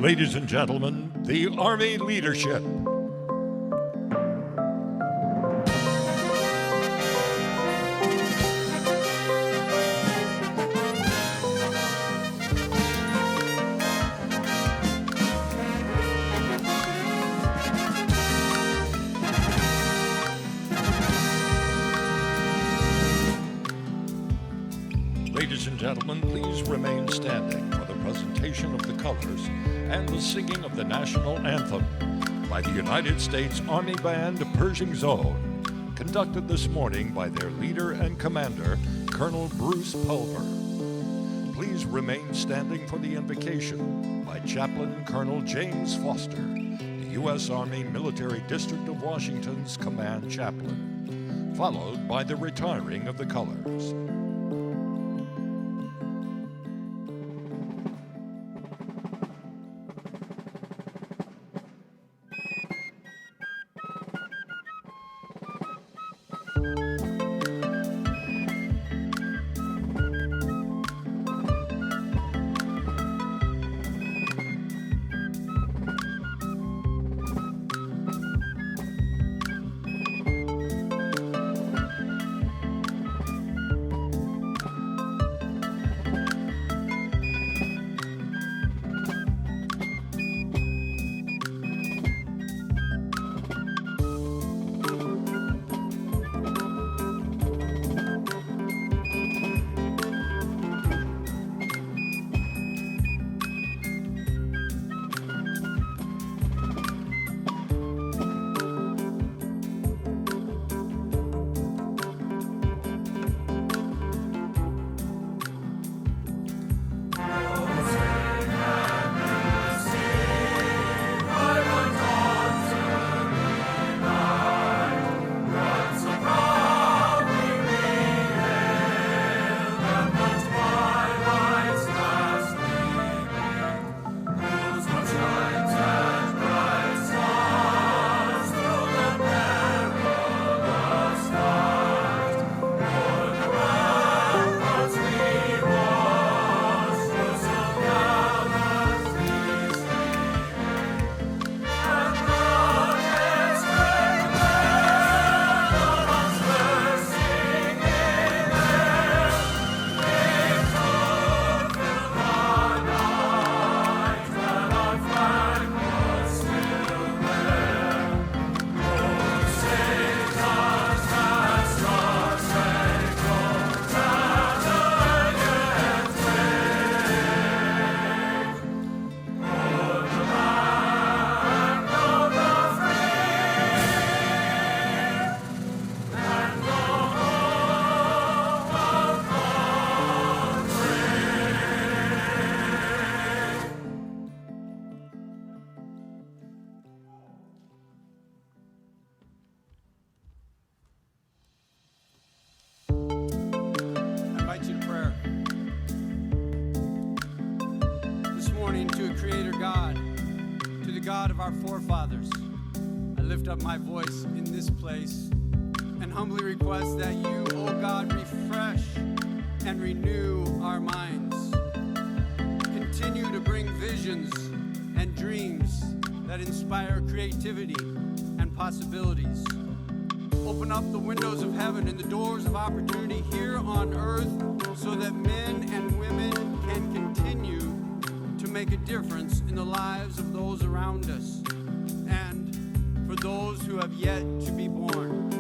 Ladies and gentlemen, the Army leadership. Ladies and gentlemen, please remain standing for the presentation of the colors and the singing of the national anthem by the United States Army Band Pershing Zone, conducted this morning by their leader and commander, Colonel Bruce Pulver. Please remain standing for the invocation by Chaplain Colonel James Foster, the U.S. Army Military District of Washington's command chaplain, followed by the retiring of the colors. Forefathers, I lift up my voice in this place and humbly request that you, O God, refresh and renew our minds. Continue to bring visions and dreams that inspire creativity and possibilities. Open up the windows of heaven and the doors of opportunity here on earth so that men and women can continue to make a difference in the lives of those around us and for those who have yet to be born.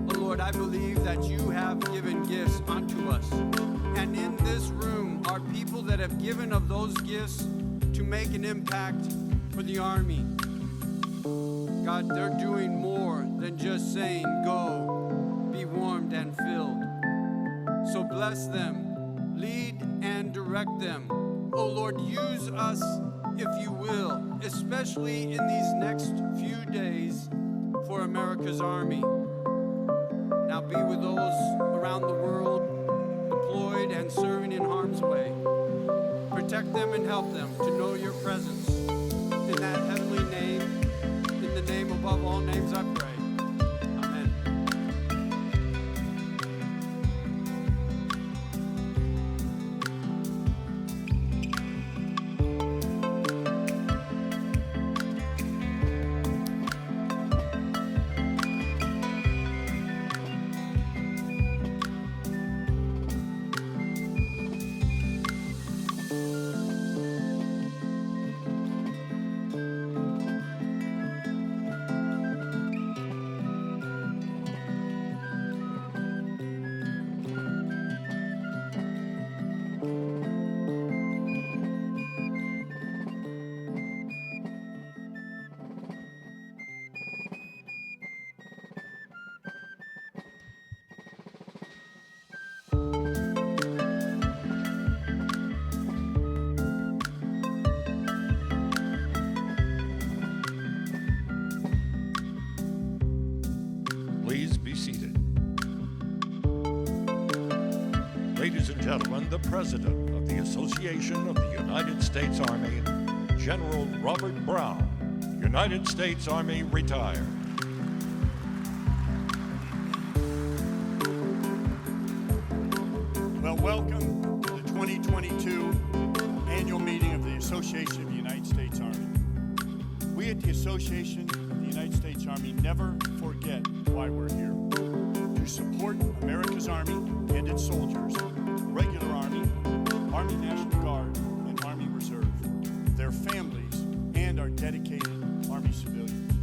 Oh Lord, I believe that you have given gifts unto us, and in this room are people that have given of those gifts to make an impact for the Army. God, they're doing more than just saying, go, be warmed and filled. So bless them, lead and direct them. Oh Lord, use us if you will, especially in these next few days for America's Army. Now be with those around the world deployed and serving in harm's way. Protect them and help them to know your presence. In that heavenly name, in the name above all names I pray. Amen. gentlemen, the President of the Association of the United States Army, General Robert Brown, United States Army, retired. Well, welcome to the 2022 annual meeting of the Association of the United States Army. We at the Association of the United States Army never forget why we're here. To support America's Army and its soldiers, regular Army, Army National Guard, and Army Reserve, their families, and our dedicated Army civilians.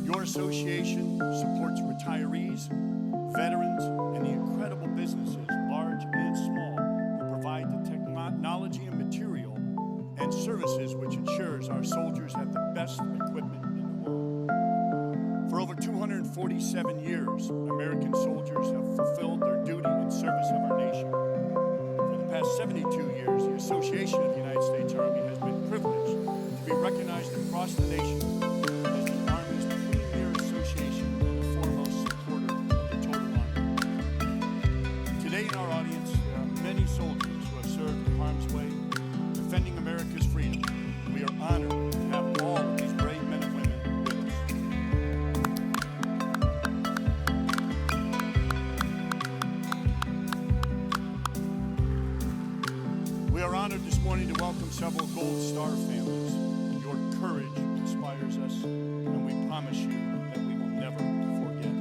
Your association supports retirees, veterans, and the incredible businesses, large and small, who provide the technology and material and services which ensures our soldiers have the best equipment in the world. For over 247 years, American soldiers have fulfilled their duty in service of our nation. For the past 72 years, the Association of the United States Army has been privileged to be recognized across the nation as the Army's premier association and the foremost supporter of the total Army. Today in our audience, there are many soldiers who have served in harm's way, defending America's freedom. We are honored to have all of these brave men and women with us. We are honored this morning to welcome several Gold Star families. Your courage inspires us, and we promise you that we will never forget.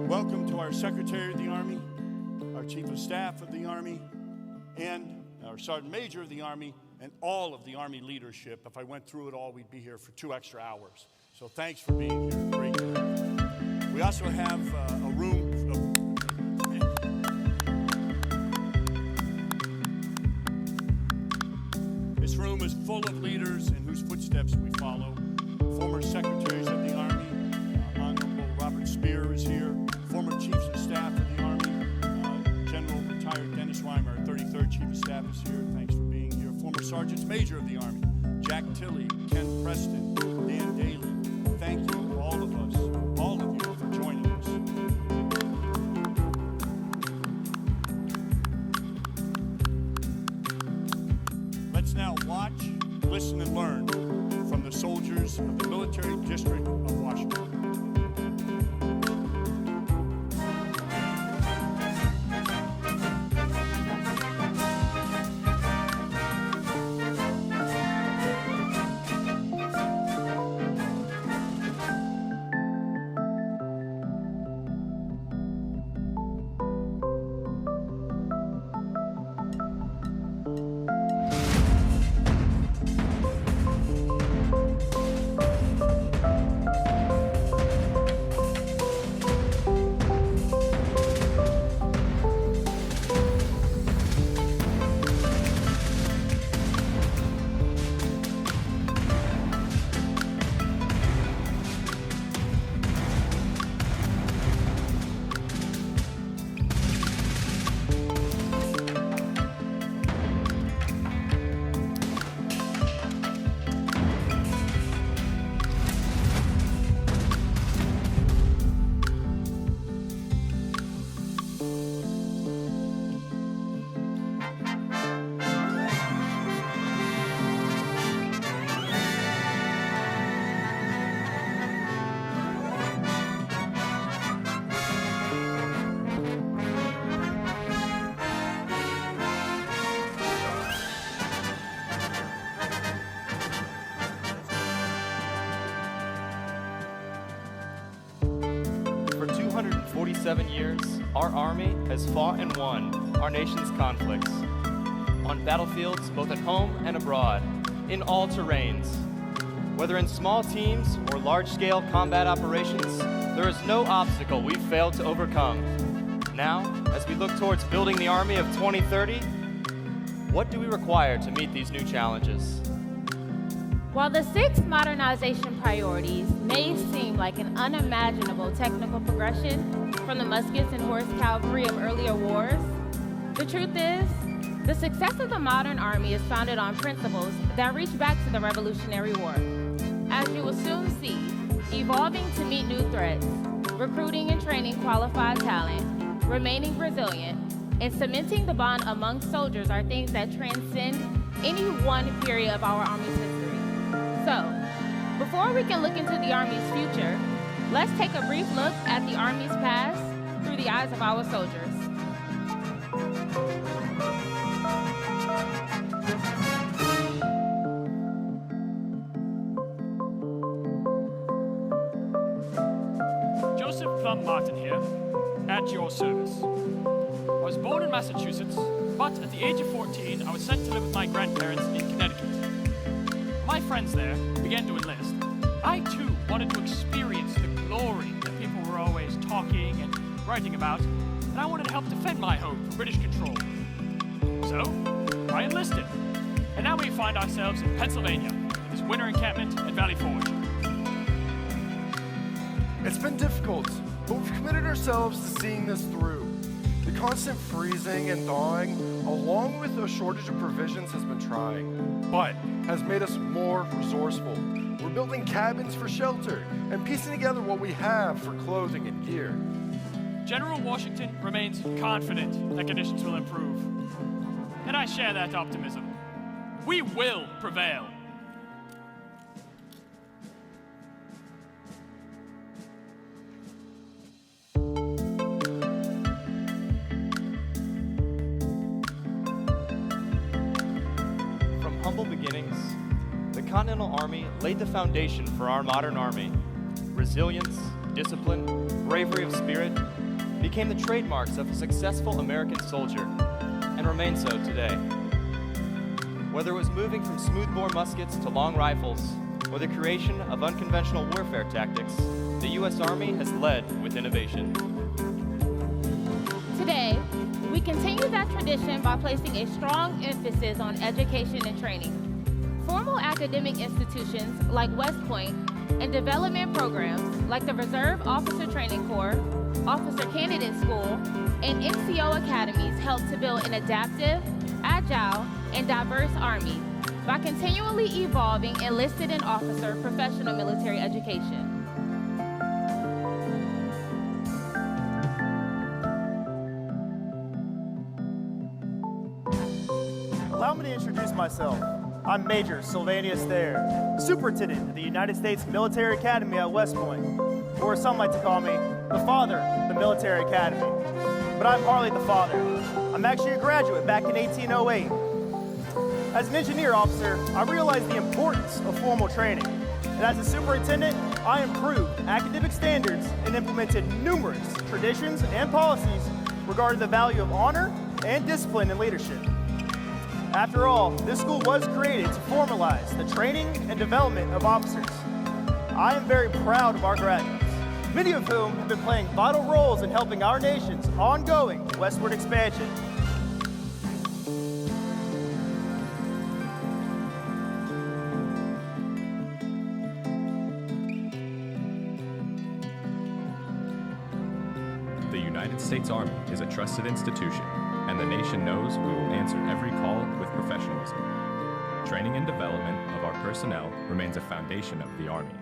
Welcome to our Secretary of the Army, our Chief of Staff of the Army, and our Sergeant Major of the Army, and all of the Army leadership. If I went through it all, we'd be here for 2 extra hours. So thanks for being here. Great to have you. We also have a room. This room is full of leaders in whose footsteps we follow. Former Secretaries of the Army, Honorable Robert Speer is here. Former Chiefs of Staff of the Army, General retired Dennis Reimer, our 33rd Chief of Staff is here. Thanks for being here. Former Sergeants Major of the Army, Jack Tilley, Ken Preston, Dan Daly. Thank you, all of us, all of you, for joining us. Let's now watch, listen, and learn from the soldiers of the Military District of Washington. For 247 years, our Army has fought and won our nation's conflicts on battlefields both at home and abroad, in all terrains. Whether in small teams or large-scale combat operations, there is no obstacle we've failed to overcome. Now, as we look towards building the Army of 2030, what do we require to meet these new challenges? While the 6 modernization priorities may seem like an unimaginable technical progression from the muskets and horse cavalry of earlier wars, the truth is, the success of the modern Army is founded on principles that reach back to the Revolutionary War. As you will soon see, evolving to meet new threats, recruiting and training qualified talent, remaining resilient, and cementing the bond among soldiers are things that transcend any one period of our Army's history. So, before we can look into the Army's future, let's take a brief look at the Army's past through the eyes of our soldiers. Joseph Plum Martin here, at your service. I was born in Massachusetts, but at the age of 14, I was sent to live with my grandparents in Connecticut. My friends there began to enlist. I too wanted to experience the glory that people were always talking and writing about, and I wanted to help defend my home from British control. So, I enlisted, and now we find ourselves in Pennsylvania, in this winter encampment at Valley Forge. It's been difficult, but we've committed ourselves to seeing this through. The constant freezing and thawing, along with a shortage of provisions, has been trying, but has made us more resourceful. We're building cabins for shelter and piecing together what we have for clothing and gear. General Washington remains confident that conditions will improve. And I share that optimism. We will prevail. From humble beginnings, the Continental Army laid the foundation for our modern army. Resilience, discipline, bravery of spirit became the trademarks of a successful American soldier, and remain so today. Whether it was moving from smoothbore muskets to long rifles, or the creation of unconventional warfare tactics, the U.S. Army has led with innovation. Today, we continue that tradition by placing a strong emphasis on education and training. Formal academic institutions like West Point and development programs like the Reserve Officer Training Corps, Officer Candidate School, and NCO academies help to build an adaptive, agile, and diverse Army by continually evolving enlisted and officer professional military education. Allow me to introduce myself. I'm Major Sylvania Stair, Superintendent of the United States Military Academy at West Point, or some like to call me the father of the Military Academy. But I'm hardly the father. I'm actually a graduate back in 1808. As an engineer officer, I realized the importance of formal training. And as a superintendent, I improved academic standards and implemented numerous traditions and policies regarding the value of honor and discipline in leadership. After all, this school was created to formalize the training and development of officers. I am very proud of our graduates, many of whom have been playing vital roles in helping our nation's ongoing westward expansion. The United States Army is a trusted institution, and the nation knows we will answer every call with professionalism. Training and development of our personnel remains a foundation of the Army,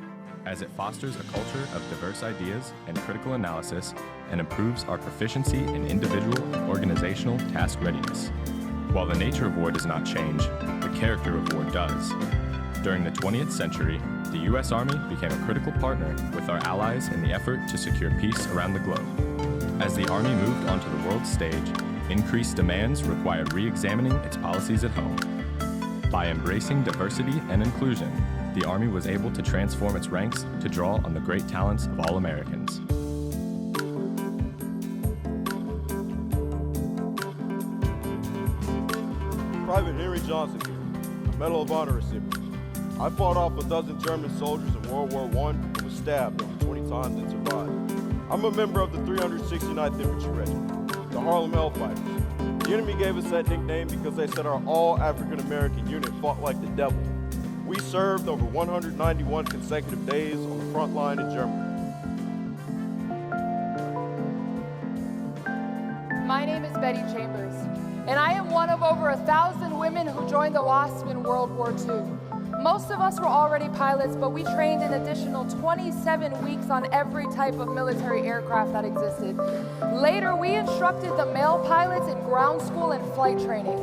as it fosters a culture of diverse ideas and critical analysis and improves our proficiency in individual and organizational task readiness. While the nature of war does not change, the character of war does. During the 20th century, the U.S. Army became a critical partner with our allies in the effort to secure peace around the globe. As the Army moved onto the world stage, increased demands required re-examining its policies at home. By embracing diversity and inclusion, the Army was able to transform its ranks to draw on the great talents of all Americans. Private Henry Johnson here, a Medal of Honor recipient. I fought off a dozen German soldiers in World War I and was stabbed over 20 times and survived. I'm a member of the 369th Infantry Regiment, the Harlem Hellfighters. The enemy gave us that nickname because they said our all-African-American unit fought like the devil. We served over 191 consecutive days on the front line in Germany. My name is Betty Chambers, and I am one of over 1,000 women who joined the WASP in World War II. Most of us were already pilots, but we trained an additional 27 weeks on every type of military aircraft that existed. Later, we instructed the male pilots in ground school and flight training.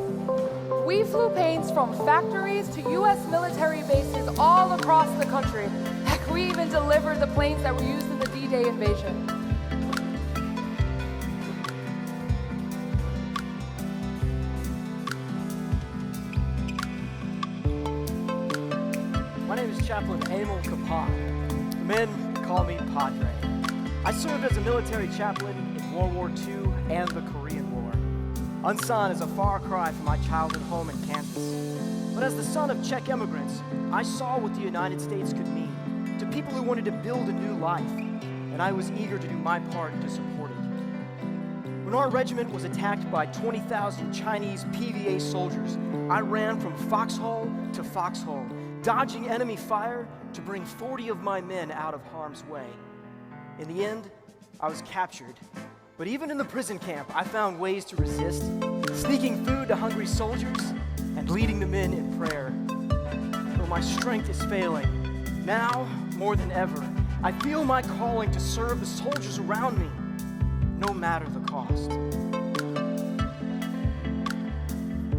We flew planes from factories to U.S. military bases all across the country. Heck, we even delivered the planes that were used in the D-Day invasion. My name is Chaplain Emil Kapan. The men call me Padre. I served as a military chaplain in World War II and the Korean War. Unsan is a far cry from my childhood home in Kansas. But as the son of Czech immigrants, I saw what the United States could mean to people who wanted to build a new life, and I was eager to do my part to support it. When our regiment was attacked by 20,000 Chinese PVA soldiers, I ran from foxhole to foxhole, dodging enemy fire to bring 40 of my men out of harm's way. In the end, I was captured. But even in the prison camp, I found ways to resist, sneaking food to hungry soldiers and leading the men in prayer. Though my strength is failing, now more than ever, I feel my calling to serve the soldiers around me, no matter the cost.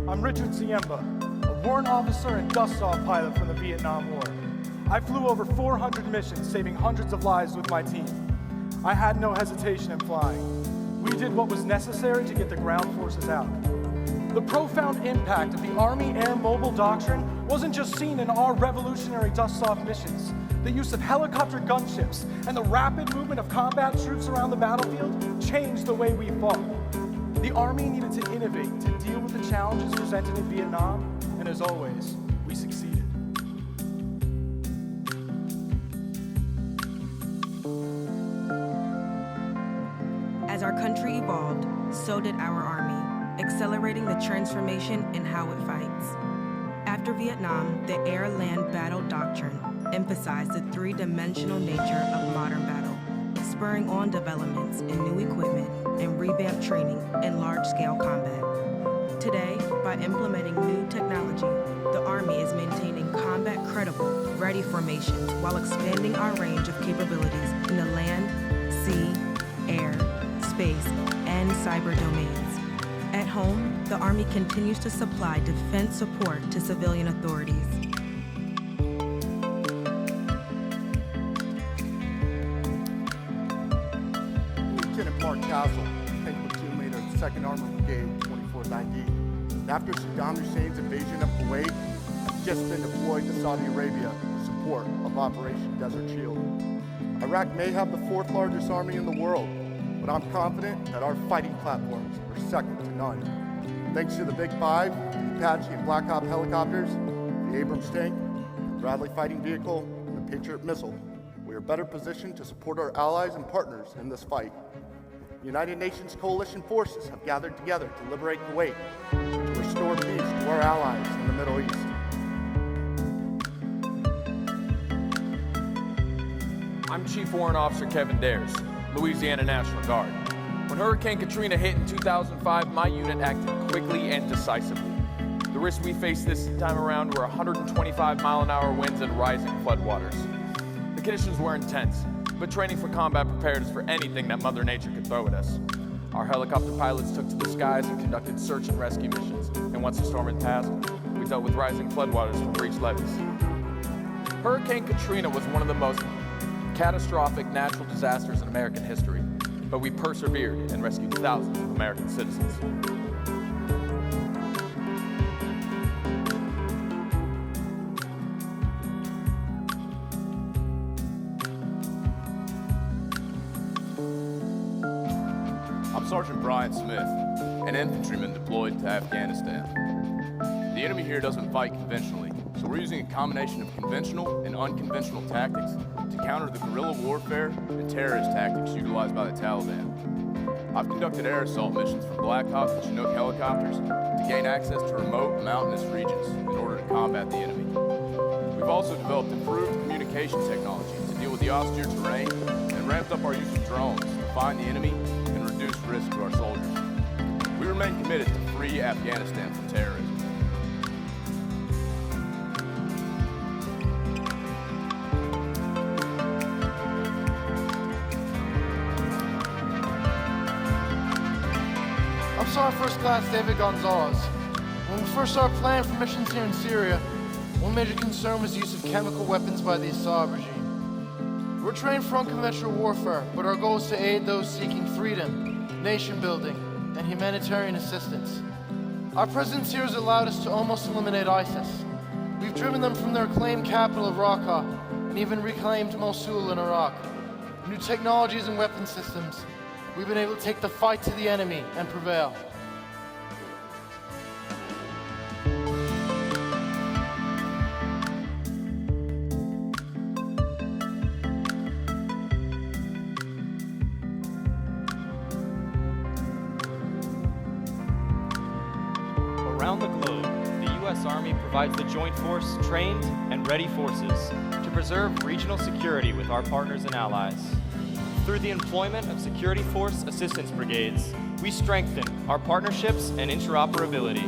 I'm Richard Siemba, a warrant officer and dust-off pilot from the Vietnam War. I flew over 400 missions, saving hundreds of lives with my team. I had no hesitation in flying. We did what was necessary to get the ground forces out. The profound impact of the Army Air Mobile Doctrine wasn't just seen in our revolutionary dust-off missions. The use of helicopter gunships and the rapid movement of combat troops around the battlefield changed the way we fought. The Army needed to innovate to deal with the challenges presented in Vietnam, and as always, we succeeded. As our country evolved, so did our Army, accelerating the transformation in how it fights. After Vietnam, the Air-Land Battle Doctrine emphasized the three-dimensional nature of modern battle, spurring on developments in new equipment and revamped training in large-scale combat. Today, by implementing new technology, the Army is maintaining combat-credible, ready formations while expanding our range of capabilities in the land, sea, air, space, and cyber domains. At home, the Army continues to supply defense support to civilian authorities. Lieutenant Mark Castle, tank platoon leader of the 2nd Armored Brigade, 24th ID. And after Saddam Hussein's invasion of Kuwait, I've just been deployed to Saudi Arabia in support of Operation Desert Shield. Iraq may have the 4th largest army in the world, but I'm confident that our fighting platforms are second to none. Thanks to the Big Five, the Apache and Black Hawk helicopters, the Abrams tank, the Bradley fighting vehicle, and the Patriot missile, we are better positioned to support our allies and partners in this fight. The United Nations coalition forces have gathered together to liberate Kuwait, to restore peace to our allies in the Middle East. I'm Chief Warrant Officer Kevin Dares, Louisiana National Guard. When Hurricane Katrina hit in 2005, my unit acted quickly and decisively. The risks we faced this time around were 125-mile-an-hour winds and rising floodwaters. The conditions were intense, but training for combat prepared us for anything that Mother Nature could throw at us. Our helicopter pilots took to the skies and conducted search and rescue missions, and once the storm had passed, we dealt with rising floodwaters from breached levees. Hurricane Katrina was one of the most catastrophic natural disasters in American history, but we persevered and rescued thousands of American citizens. I'm Sergeant Brian Smith, an infantryman deployed to Afghanistan. The enemy here doesn't fight conventionally, so we're using a combination of conventional and unconventional tactics to counter the guerrilla warfare and terrorist tactics utilized by the Taliban. I've conducted air assault missions from Black Hawk and Chinook helicopters to gain access to remote mountainous regions in order to combat the enemy. We've also developed improved communication technology to deal with the austere terrain and ramped up our use of drones to find the enemy and reduce risk to our soldiers. We remain committed to free Afghanistan from terrorism. Sergeant First Class David Gonzalez. When we first started planning for missions here in Syria, one major concern was the use of chemical weapons by the Assad regime. We're trained for unconventional warfare, but our goal is to aid those seeking freedom, nation building, and humanitarian assistance. Our presence here has allowed us to almost eliminate ISIS. We've driven them from their claimed capital of Raqqa and even reclaimed Mosul in Iraq. With new technologies and weapon systems, we've been able to take the fight to the enemy and prevail. Around the globe, the U.S. Army provides the Joint Force trained and ready forces to preserve regional security with our partners and allies. Through the employment of Security Force Assistance Brigades, we strengthen our partnerships and interoperability.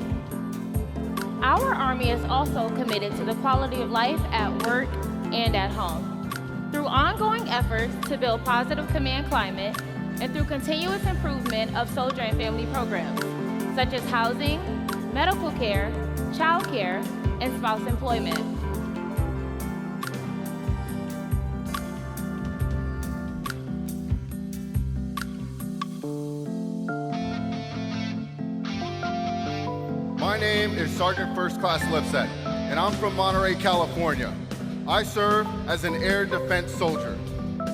Our Army is also committed to the quality of life at work and at home. Through ongoing efforts to build positive command climate and through continuous improvement of soldier and family programs, such as housing, medical care, child care, and spouse employment. My name is Sergeant First Class Lipset, and I'm from Monterey, California. I serve as an air defense soldier.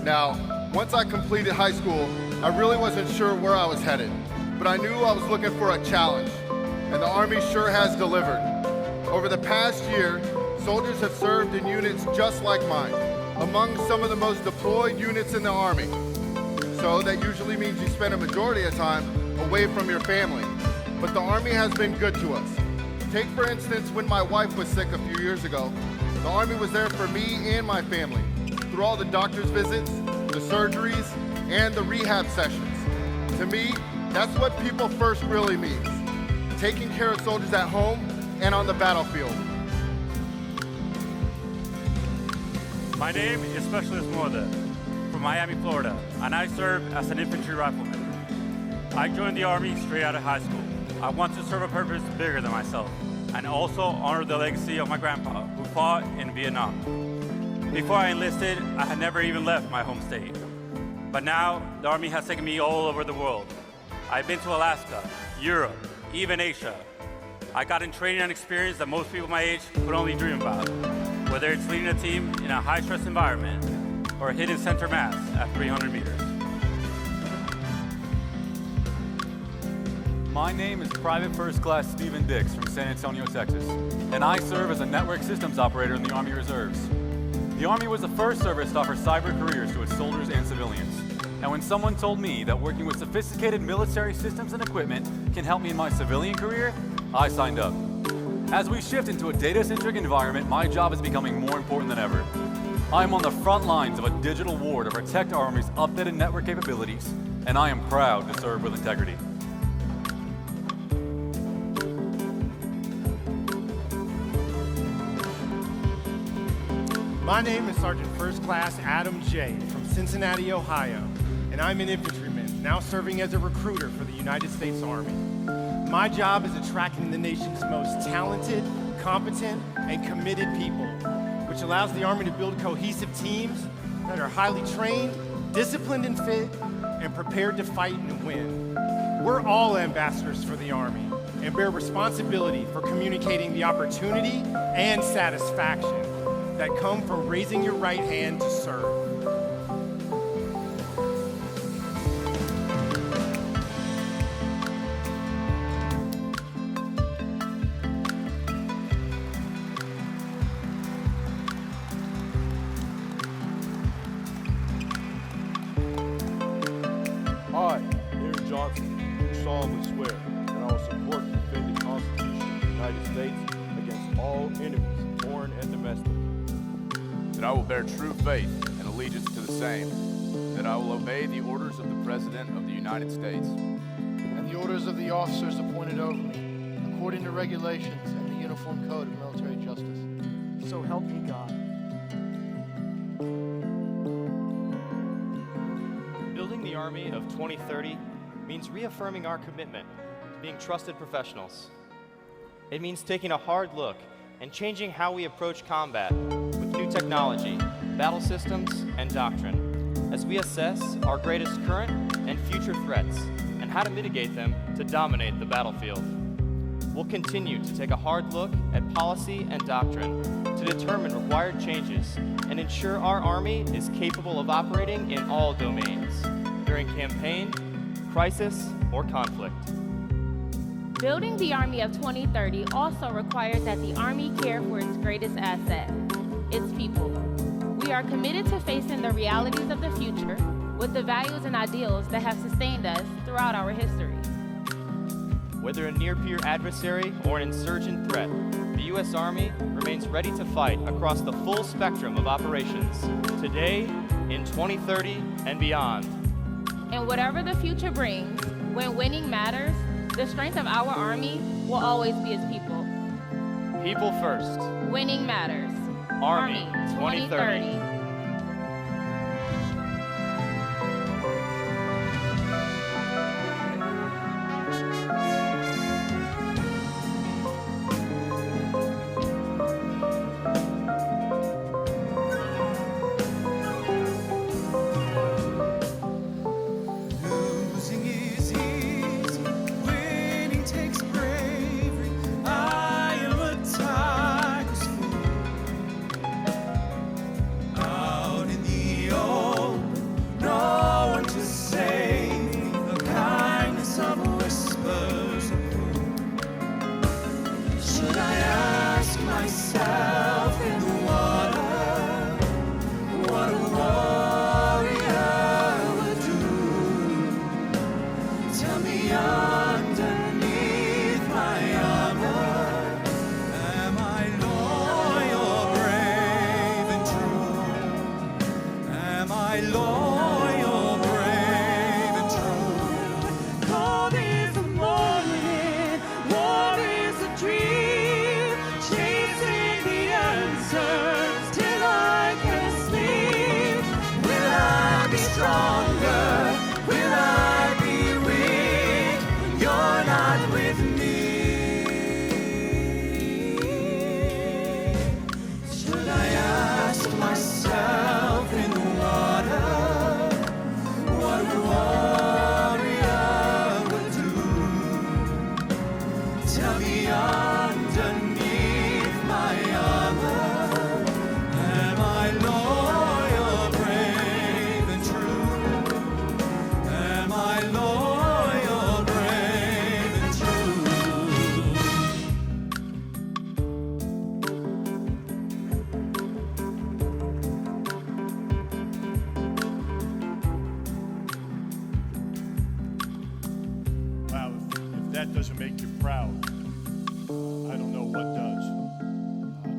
Now, once I completed high school, I really wasn't sure where I was headed, but I knew I was looking for a challenge, and the Army sure has delivered. Over the past year, soldiers have served in units just like mine, among some of the most deployed units in the Army. So that usually means you spend a majority of time away from your family. But the Army has been good to us. Take, for instance, when my wife was sick a few years ago, the Army was there for me and my family through all the doctor's visits, the surgeries, and the rehab sessions. To me, that's what People First really means. Taking care of soldiers at home and on the battlefield. My name is Specialist Moda from Miami, Florida, and I serve as an infantry rifleman. I joined the Army straight out of high school. I want to serve a purpose bigger than myself, and also honor the legacy of my grandpa, who fought in Vietnam. Before I enlisted, I had never even left my home state. But now, the Army has taken me all over the world. I've been to Alaska, Europe, even Asia. I got in training and experience that most people my age could only dream about, whether it's leading a team in a high-stress environment or hitting center mass at 300 meters. My name is Private First Class Stephen Dix from San Antonio, Texas, and I serve as a network systems operator in the Army Reserves. The Army was the first service to offer cyber careers to its soldiers and civilians. And when someone told me that working with sophisticated military systems and equipment can help me in my civilian career, I signed up. As we shift into a data-centric environment, my job is becoming more important than ever. I am on the front lines of a digital war to protect our Army's updated network capabilities, and I am proud to serve with integrity. My name is Sergeant First Class Adam J. from Cincinnati, Ohio, and I'm an infantryman, now serving as a recruiter for the United States Army. My job is attracting the nation's most talented, competent, and committed people, which allows the Army to build cohesive teams that are highly trained, disciplined and fit, and prepared to fight and win. We're all ambassadors for the Army and bear responsibility for communicating the opportunity and satisfaction that come from raising your right hand to serve. I, Harry Johnson, do solemnly swear that I will support and defend the Constitution of the United States against all enemies, foreign and domestic. That I will bear true faith and allegiance to the same. That I will obey the orders of the President of the United States. And the orders of the officers appointed over me, according to regulations and the Uniform Code of Military Justice. So help me God. Building the Army of 2030 means reaffirming our commitment being trusted professionals. It means taking a hard look and changing how we approach combat with new technology, battle systems, and doctrine, as we assess our greatest current and future threats and how to mitigate them to dominate the battlefield. We'll continue to take a hard look at policy and doctrine to determine required changes and ensure our Army is capable of operating in all domains during campaign, crisis, or conflict. Building the Army of 2030 also requires that the Army care for its greatest asset, its people. We are committed to facing the realities of the future with the values and ideals that have sustained us throughout our history. Whether a near-peer adversary or an insurgent threat, the U.S. Army remains ready to fight across the full spectrum of operations, today, in 2030, and beyond. And whatever the future brings, when winning matters, the strength of our Army will always be its people. People first. Winning matters. Army 2030. Doesn't make you proud, I don't know what does.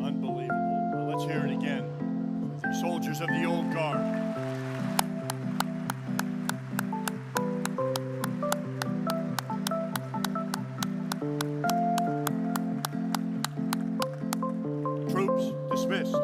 Unbelievable. Well, let's hear it again. The soldiers of the old guard. Troops dismissed.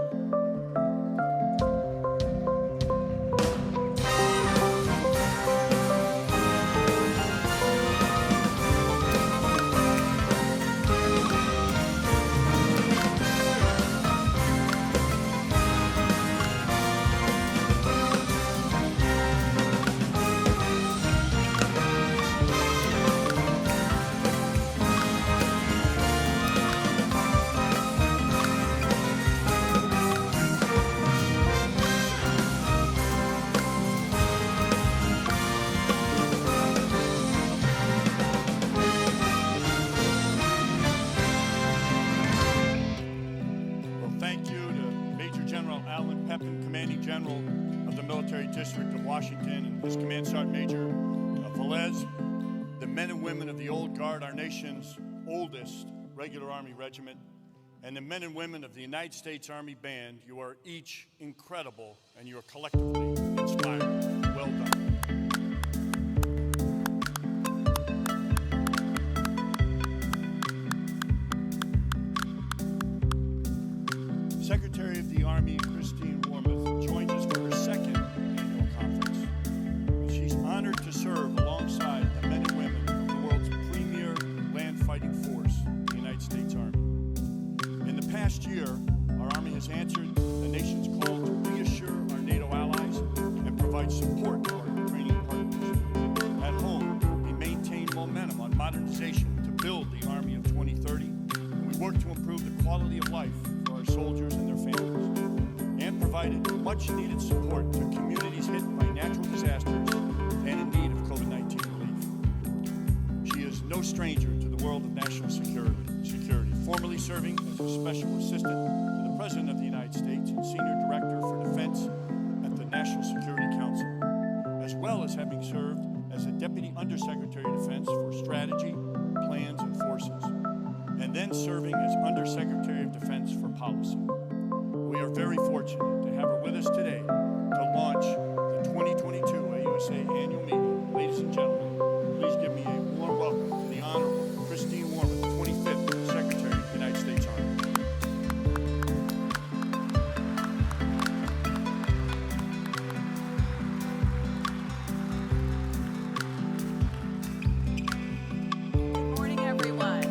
District of Washington and his Command Sergeant Major Velez, the men and women of the Old Guard, our nation's oldest regular Army regiment, and the men and women of the United States Army Band, you are each incredible and you are collectively inspiring. Well done. Secretary of the Army, Christine Wormuth, joins us for her second annual conference. She's honored to serve alongside the men and women of the world's premier year, our Army has answered the nation's call to reassure our NATO allies and provide support to our Ukrainian partners. At home, we maintain momentum on modernization to build the Army of 2030, and we work to improve the quality of life for our soldiers and their families, and provided much-needed support to communities hit by natural disasters and in need of COVID-19 relief. She is no stranger to the world of national security, formerly serving as a special assistant to the President of the United States and Senior Director for Defense at the National Security Council, as well as having served as a Deputy Undersecretary of Defense for Strategy, Plans, and Forces, and then serving as Undersecretary of Defense for Policy. We are very fortunate to have her with us today to launch the 2022 AUSA Annual Meeting. Ladies and gentlemen, please give me a warm welcome to the Honorable Christine Wormuth, 25th Secretary of the United States Army. Good morning, everyone.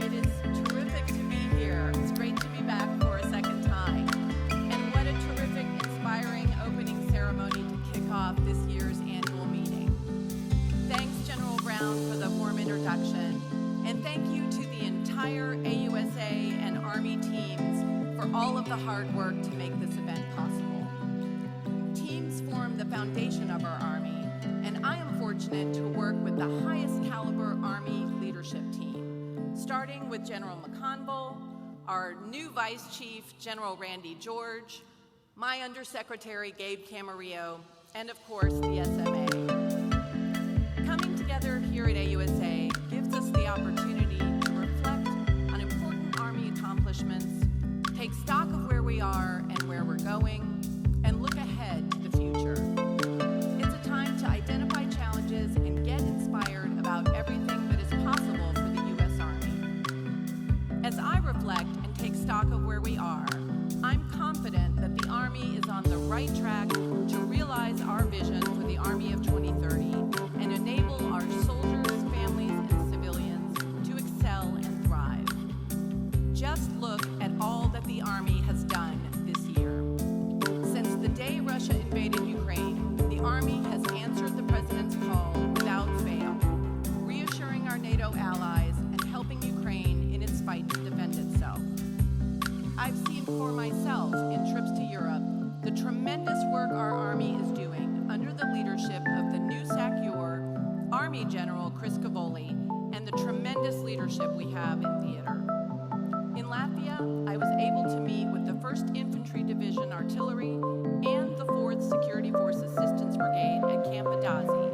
It is terrific to be here. It's great to be back for a second time. And what a terrific, inspiring opening ceremony to kick off this year's annual meeting. Thanks, General Brown, for the warm introduction. And thank you to the entire AUSA and Army teams for all of the hard work to make this event possible. Teams form the foundation of our Army, and I am fortunate to work with the highest caliber Army leadership team, starting with General McConville, our new Vice Chief, General Randy George, my Undersecretary, Gabe Camarillo, and of course, the SMA. Coming together here at AUSA gives us the opportunity to reflect on important Army accomplishments, take stock of where we are and where we're going, and look ahead to the future. It's a time to identify challenges and get inspired about everything that is possible for the U.S. Army. As I reflect and take stock of where we are, I'm confident that the Army is on the right track to realize our vision for the Army of 2030 and enable our soldiers, families, and civilians to excel and thrive. Just look at all that the Army has done this year. Since the day Russia invaded Ukraine, the Army has answered the President's call without fail, reassuring our NATO allies and helping Ukraine in its fight to defend itself. I've seen for myself in trips to Europe the tremendous work our Army is doing under the leadership of the new SACEUR, Army General Chris Cavoli, and the tremendous leadership we have in theater. In Latvia, I was able to meet with the 1st Infantry Division Artillery and the 4th Security Force Assistance Brigade at Camp Adazi,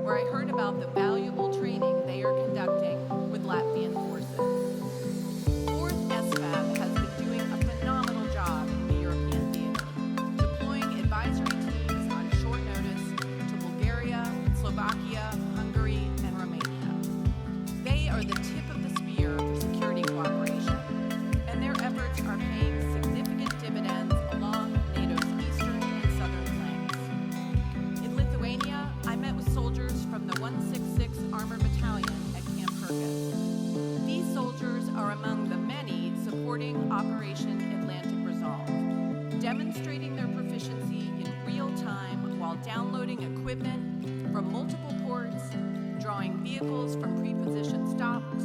where I heard about the valuable training they are conducting with Latvian forces. 4th SFAB has been doing a phenomenal job in the European theater, deploying advisory teams on short notice to Bulgaria, Slovakia, Hungary, and Romania. They are the tip of the spear for security cooperation, and their efforts are paying significant dividends along NATO's eastern and southern flanks. In Lithuania, I met with soldiers from the 166 Armored Battalion at Camp Kirkus. These soldiers are among the many supporting Operation Atlantic Resolve, demonstrating their proficiency in real time while downloading equipment from multiple ports, drawing vehicles from pre-positioned stops,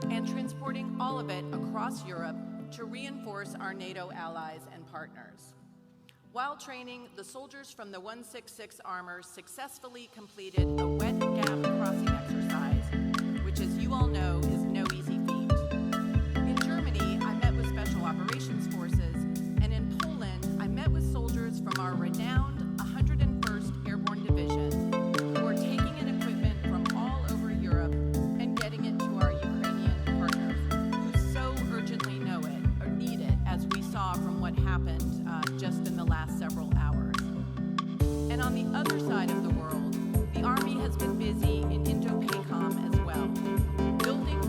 and transporting all of it across Europe to reinforce our NATO allies and partners. While training, the soldiers from the 166 Armor successfully completed a wet gap crossing exercise, which, as you all know, is no easy feat. In Germany, I met with Special Operations Forces, and in Poland, I met with soldiers from our renowned 101st Airborne Division, who are taking in equipment from all over Europe and getting it to our Ukrainian partners, who so urgently know it or need it, as we saw from what happened just in the last several hours. And on the other side of the world, the Army has been busy in Indo-PACOM as well, building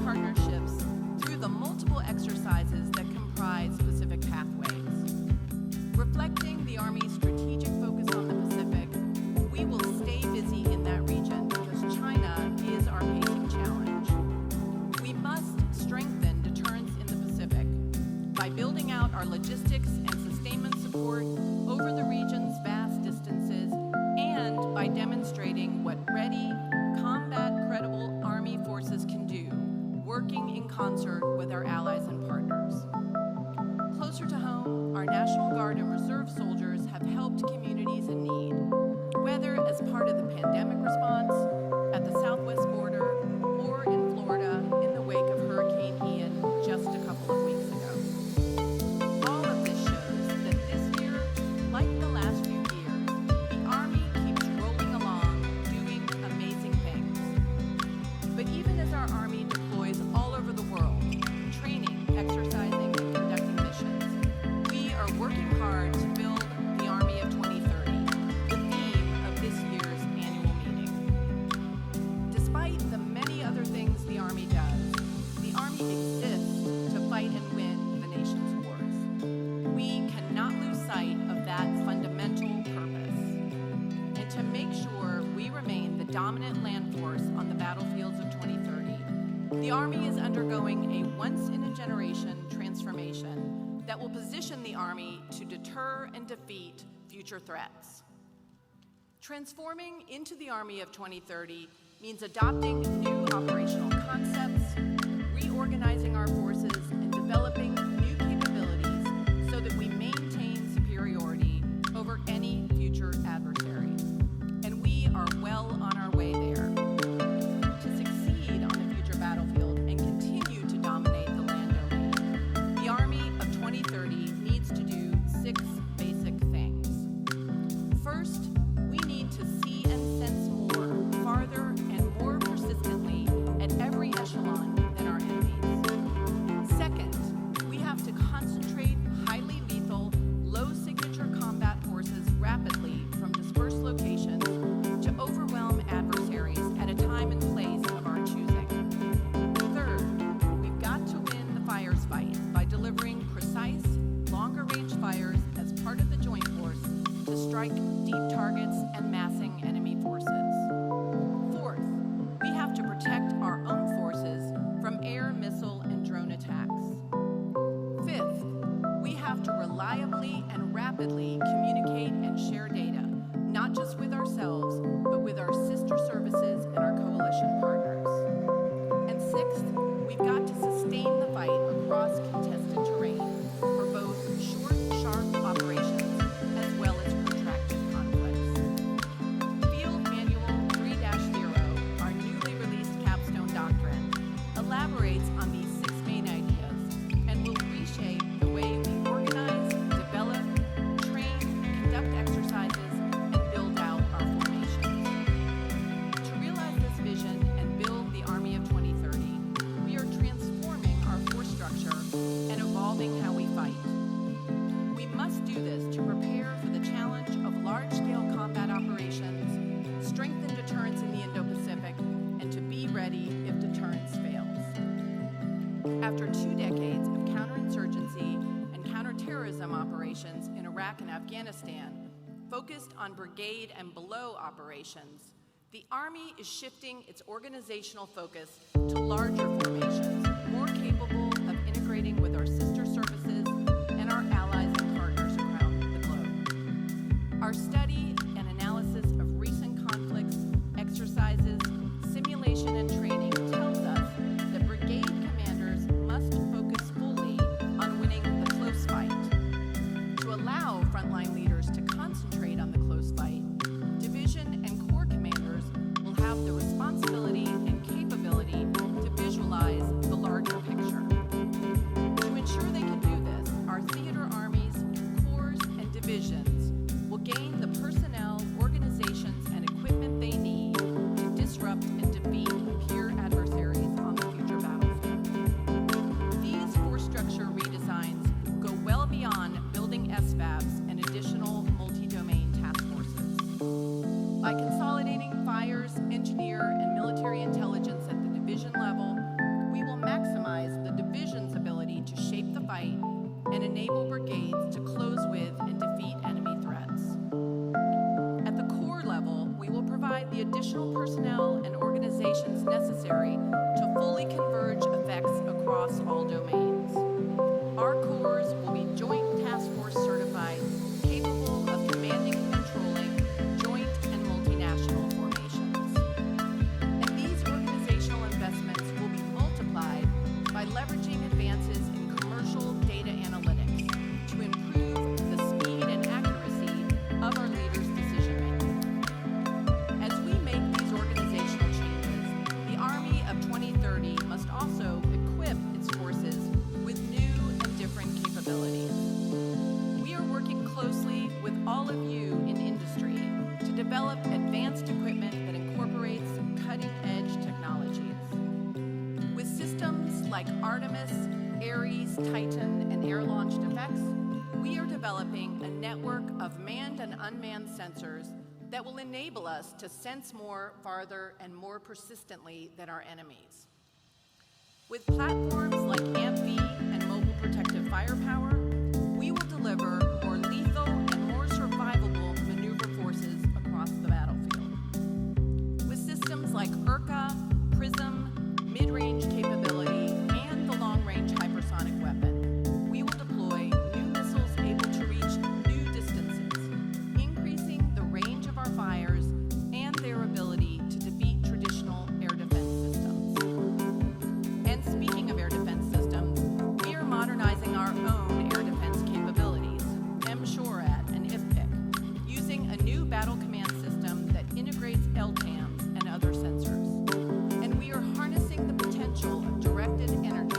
out our logistics and sustainment support over the region's vast distances, and by demonstrating what ready, combat-credible Army forces can do, working in concert with our allies and partners. Closer to home, our National Guard and Reserve soldiers have helped communities in need, whether as part of the pandemic response, at the southwest border, or in Florida in the wake of Hurricane Ian just a couple of weeks ago. All of this shows that this year, like the last few years, the Army keeps rolling along, doing amazing things. But even as our Army deploys all over the world, training, exercising, and conducting missions, we are working hard to build the Army of 2030, the theme of this year's annual meeting. Despite the many other things the Army does, the Army exists to fight and win the nation's wars. We cannot lose sight of that fundamental purpose. And to make sure we remain the dominant land force on the battlefields of 2030, the Army is undergoing a once-in-a-generation transformation that will position the Army to deter and defeat future threats. Transforming into the Army of 2030 means adopting new operational concepts, reorganizing our forces, and developing new capabilities so that we maintain superiority over any future adversary. And we are well on our way there. To succeed on the future battlefield and continue to dominate the land domain, the Army of 2030 needs to do 6 basic things. First, we need to see and sense more, farther, and more persistently at every echelon than our enemies. Second, we have to concentrate highly lethal, low-signature combat forces rapidly from dispersed locations to overwhelm adversaries at a time and place of our choosing. Third, we've got to win the fires fight by delivering precise, longer-range fires as part of the joint force to strike deep targets and massing enemy forces. Fourth, we have to protect our own forces from air, missile, and drone attacks. Fifth, we have to reliably and rapidly communicate and share data, not just with ourselves, but with our sister services and our coalition partners. And sixth, we've got to sustain the fight across contested terrain for both short, sharp operations as well as protracted conflicts. Field Manual 3-0, our newly released capstone doctrine, elaborates on these 6 main ideas and will reshape the way we organize, develop, train, conduct exercises, and build out our formations. To realize this vision and build the Army of 2030, we are transforming our force structure and evolving how we fight. We must do this to prepare for the challenge of large-scale combat operations, strengthen deterrence in the Indo-Pacific, and to be ready if deterrence fails. After 2 decades of counterinsurgency and counterterrorism operations in Iraq and Afghanistan, focused on brigade and below operations, the Army is shifting its organizational focus to larger formations, more capable of integrating with our sister services and our allies and partners around the globe. Our study and analysis of recent conflicts, exercises, simulation, and training tells us that brigade commanders must focus fully on winning the close fight. To allow frontline leaders to concentrate on the close fight, division and corps commanders will have the responsibility and capability to visualize the larger picture. To ensure they can do this, our theater armies, corps, and divisions will gain the personnel, organizations, and equipment they need to disrupt and defeat peer adversaries on the future battlefield. These force structure redesigns go well beyond building SFABs and additional multi-domain task forces. By consolidating fires, engineer, and military intelligence at the division level, we will maximize the division's ability to shape the fight and enable brigades to close with and defeat enemy threats. At the corps level, we will provide the additional personnel and organizations necessary to fully converge effects across all domains. Our corps will be like Artemis, Ares, Titan, and air-launched effects, we are developing a network of manned and unmanned sensors that will enable us to sense more, farther, and more persistently than our enemies. With platforms like AMP-V and Mobile Protective Firepower, we will deliver more lethal and more survivable maneuver forces across the battlefield. With systems like IRCA, PRISM, mid-range capability, and the long-range hypersonic weapon, we will deploy new missiles able to reach new distances, increasing the range of our fires and their ability to defeat traditional air defense systems. And speaking of air defense systems, we are modernizing our own air defense capabilities, MSHORAD and IFPC, using a new battle command system that integrates LTAMs and other sensors. And we are harnessing the potential of directed energy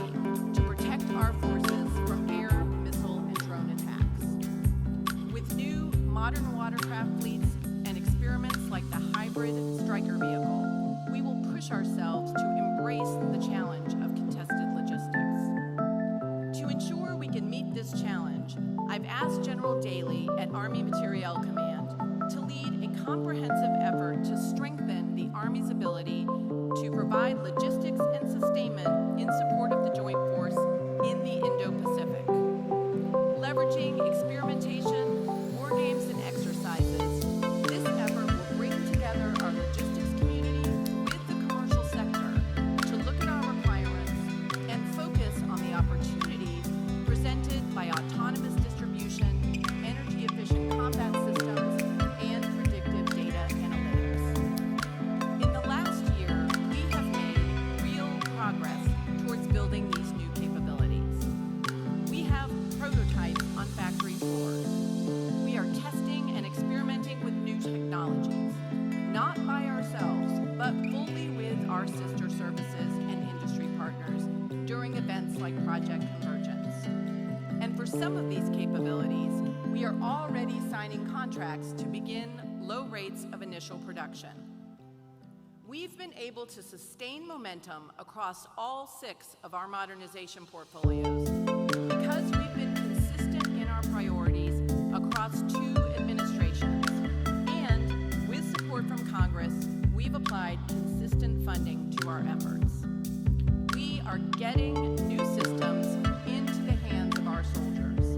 to protect our forces from air, missile, and drone attacks. With new modern watercraft fleets and experiments like the hybrid Stryker vehicle, we will push ourselves to embrace the challenge of contested logistics. To ensure we can meet this challenge, I've asked General Daly at Army Materiel Command to lead a comprehensive effort to strengthen the Army's ability to provide logistics and sustainment in support of the Joint Force in the Indo-Pacific. Leveraging experimentation, war games, and exercises, this effort will bring together our logistics community with the commercial sector to look at our requirements and focus on the opportunities presented by autonomous distribution, energy-efficient combat systems, and predictive data analytics. In the last year, we have made real progress towards building these new capabilities. We have prototypes on factory floors. We are testing and experimenting with new technologies, not by ourselves, but fully with our sister services and industry partners during events like Project Convergence. And for some of these capabilities, we are already signing contracts to begin low rates of initial production. We've been able to sustain momentum across all 6 of our modernization portfolios because we've been consistent in our priorities across 2 administrations. And with support from Congress, we've applied consistent funding to our efforts. We are getting new systems into the hands of our soldiers.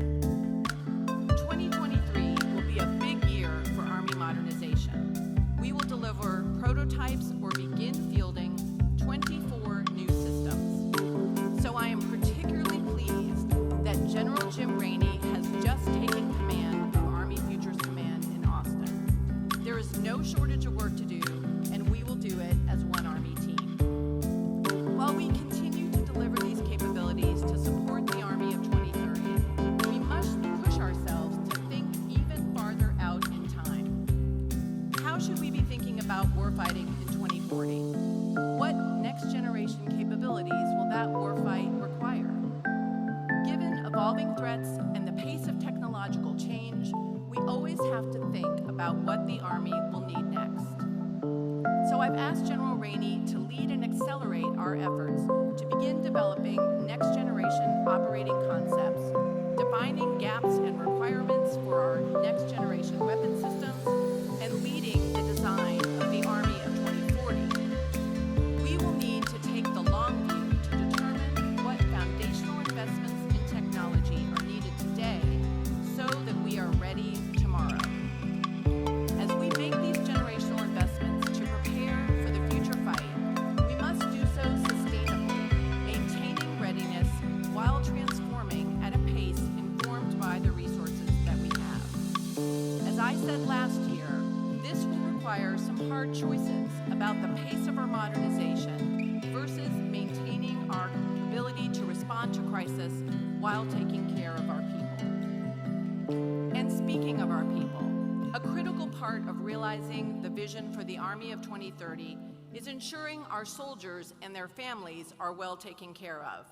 2023 will be a big year for Army modernization. We will deliver prototypes or begin fielding 24 new systems. So I am particularly pleased that General Jim Rainey has just taken command of Army Futures Command in Austin. There is no shortage of work to do, and we will do it as one Army team. While we continue to deliver these capabilities to support the Army of 2030, we must push ourselves to think even farther out in time. How should we be thinking about warfighting in 2040? What next-generation capabilities will that warfight require? Given evolving threats and the pace of technological change, we always have to think about what the Army will need next. So I've asked General Rainey to lead and accelerate our efforts to begin developing next-generation operating concepts, defining gaps and requirements for our next-generation weapon systems, and leading the design of the Army of 2040. We will need to take the long view to determine what foundational investments in technology are needed today so that we are ready tomorrow. As we make these generational investments to prepare for the future fight, we must do so sustainably, maintaining readiness while transforming at a pace informed by the resources that we have. As I said last year, this will require some hard choices about the pace of our modernization versus maintaining our ability to respond to crisis while taking care of our people. And speaking of our people, a critical part of realizing the vision for the Army of 2030 is ensuring our soldiers and their families are well taken care of.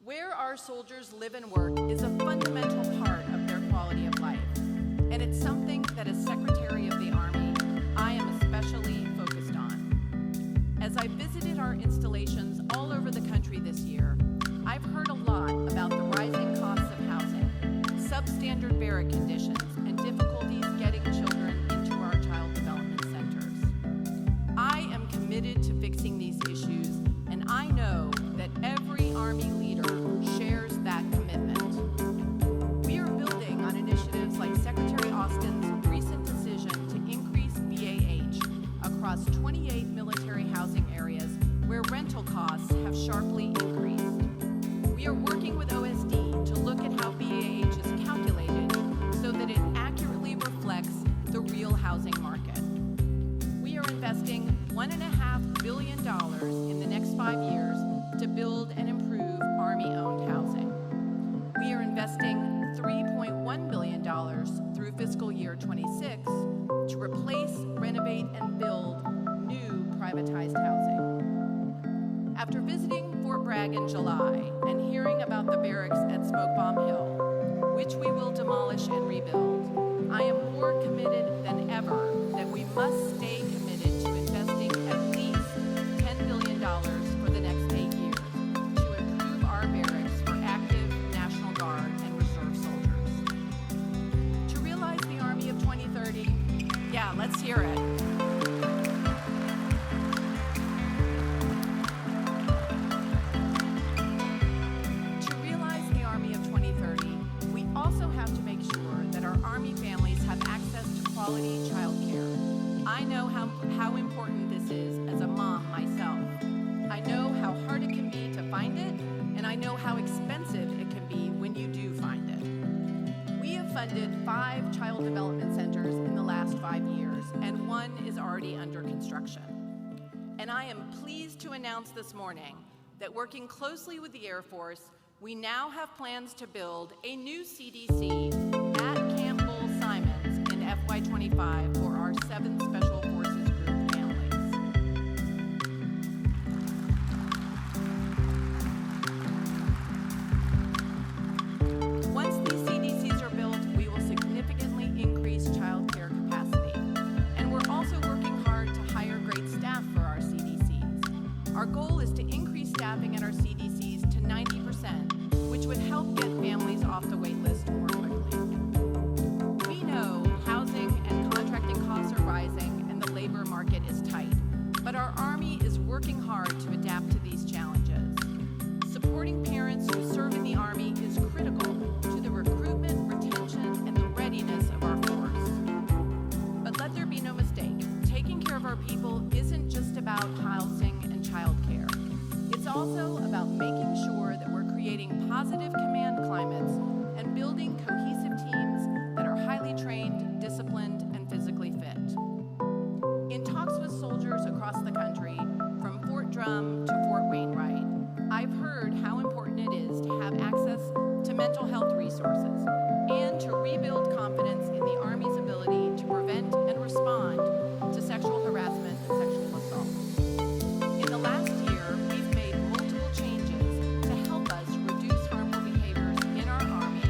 Where our soldiers live and work is a fundamental part of their quality of life, and it's something that as Secretary of the Army, I am especially focused on. As I visited our installations all over the country this year, We are working with OSD to look at how BAH is calculated so that it accurately reflects the real housing market. We are investing $1.5 billion in the next 5 years to build and improve Army-owned housing. We are investing $3.1 billion through fiscal year 26 to replace, renovate, and build new privatized housing. After visiting Fort Bragg in July and hearing about the barracks at Smoke Bomb Hill, which we will demolish and rebuild, I am more committed than ever that we must stay committed to investing at least $10 billion for the next 8 years to improve our barracks for active National Guard and Reserve soldiers. To realize the Army of 2030, yeah, let's hear it. To realize the Army of 2030, we also have to make sure that our Army families have access to quality child care. I know how important this is as a mom myself. I know how hard it can be to find it, and I know how expensive it can be when you do find it. We have funded 5 child development centers in the last 5 years, and 1 is already under construction. And I am pleased to announce this morning that working closely with the Air Force, we now have plans to build a new CDC at Camp Bull Simons in FY25 for our 7th Special Forces Group families. Once these CDCs are built, we will significantly increase child care capacity. And we're also working hard to hire great staff for our CDCs. Our goal is to increase staffing at our CDCs to 90%, which would help get families off the wait list more quickly. We know housing and contracting costs are rising and the labor market is tight, but our Army is working hard to adapt to these challenges. Supporting parents who serve in the Army is critical to the recruitment, retention, and the readiness of our force. But let there be no mistake, taking care of our people isn't just about housing and childcare. It's also about making sure that we're creating positive command climates and building cohesive teams that are highly trained, disciplined, and physically fit. In talks with soldiers across the country, from Fort Drum to Fort Wainwright, I've heard how important it is to have access to mental health resources and to rebuild confidence in the Army's ability to prevent and respond to sexual harassment and sexual assault. In the last year, we've made multiple changes to help us reduce harmful behaviors in our Army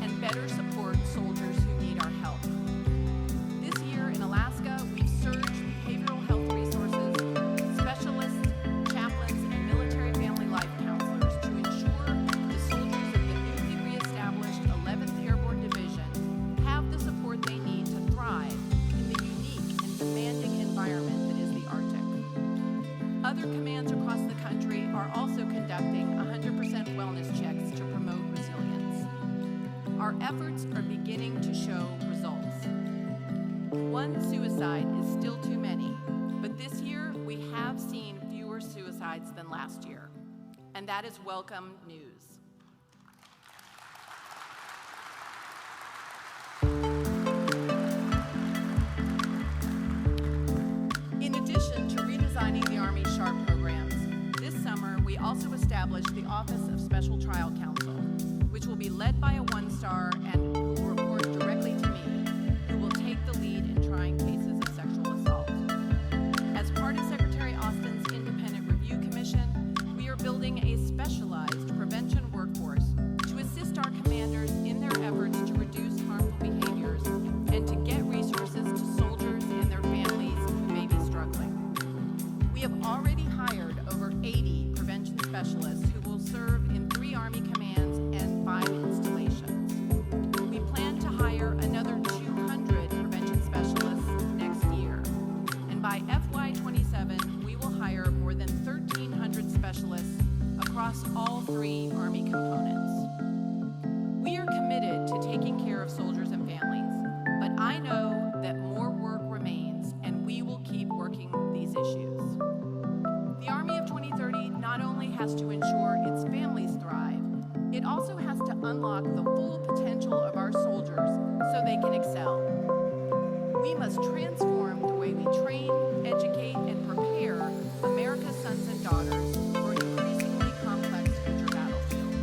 and better support soldiers who need our help. This year in Alaska, we've surged behavioral health resources, specialists, chaplains, and military family life counselors to ensure the soldiers of the newly reestablished 11th Airborne Division have the support they need to thrive in the unique and demanding environment that is the Arctic. Other commands across the country are also conducting 100% wellness checks to promote resilience. Our efforts are beginning to show results. 1 suicide is still too many, but this year we have seen fewer suicides than last year, and that is welcome news. In addition to redesigning the Army SHARP programs, this summer we also established the Office of Special Trial Counsel, which will be led by a 1-star and who will report directly to me, who will take the lead in trying cases of sexual assault. As part of Secretary Austin's Independent Review Commission, we are building a specialized prevention workforce to assist our commanders in their efforts to reduce harmful behaviors and to get resources to soldiers and their families who may be struggling. We have already hired over 80 prevention specialists who will serve in 3 Army commands and 5 installations. We plan to hire another 200 prevention specialists next year. And by FY27, we will hire more than 1,300 specialists across all 3 Army components. We are committed to taking care of soldiers and families, but I know that more work remains, and we will keep working these issues. The Army of 2030 not only has to ensure its families thrive, it also has to unlock the full potential of our soldiers so they can excel. We must transform the way we train, educate, and prepare America's sons and daughters for an increasingly complex future battlefield.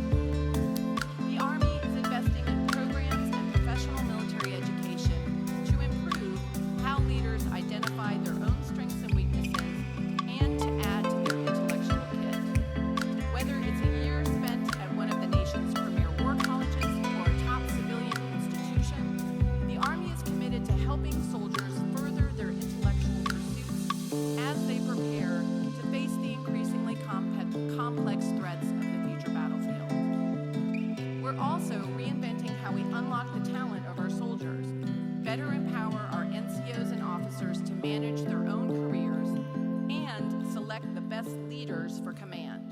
The Army is investing in programs and professional military education to improve how leaders identify their own strengths and weaknesses and to add to their intellectual kit. Whether it's a year spent at one of the nation's premier war colleges or a top civilian institution, the Army is committed to helping soldiers further their intellectual pursuits as they prepare to face the increasingly complex threats of the future battlefield. We're also reinventing how we unlock the talent of our soldiers, better empower our NCOs and officers to manage their own careers, and select the best leaders for command.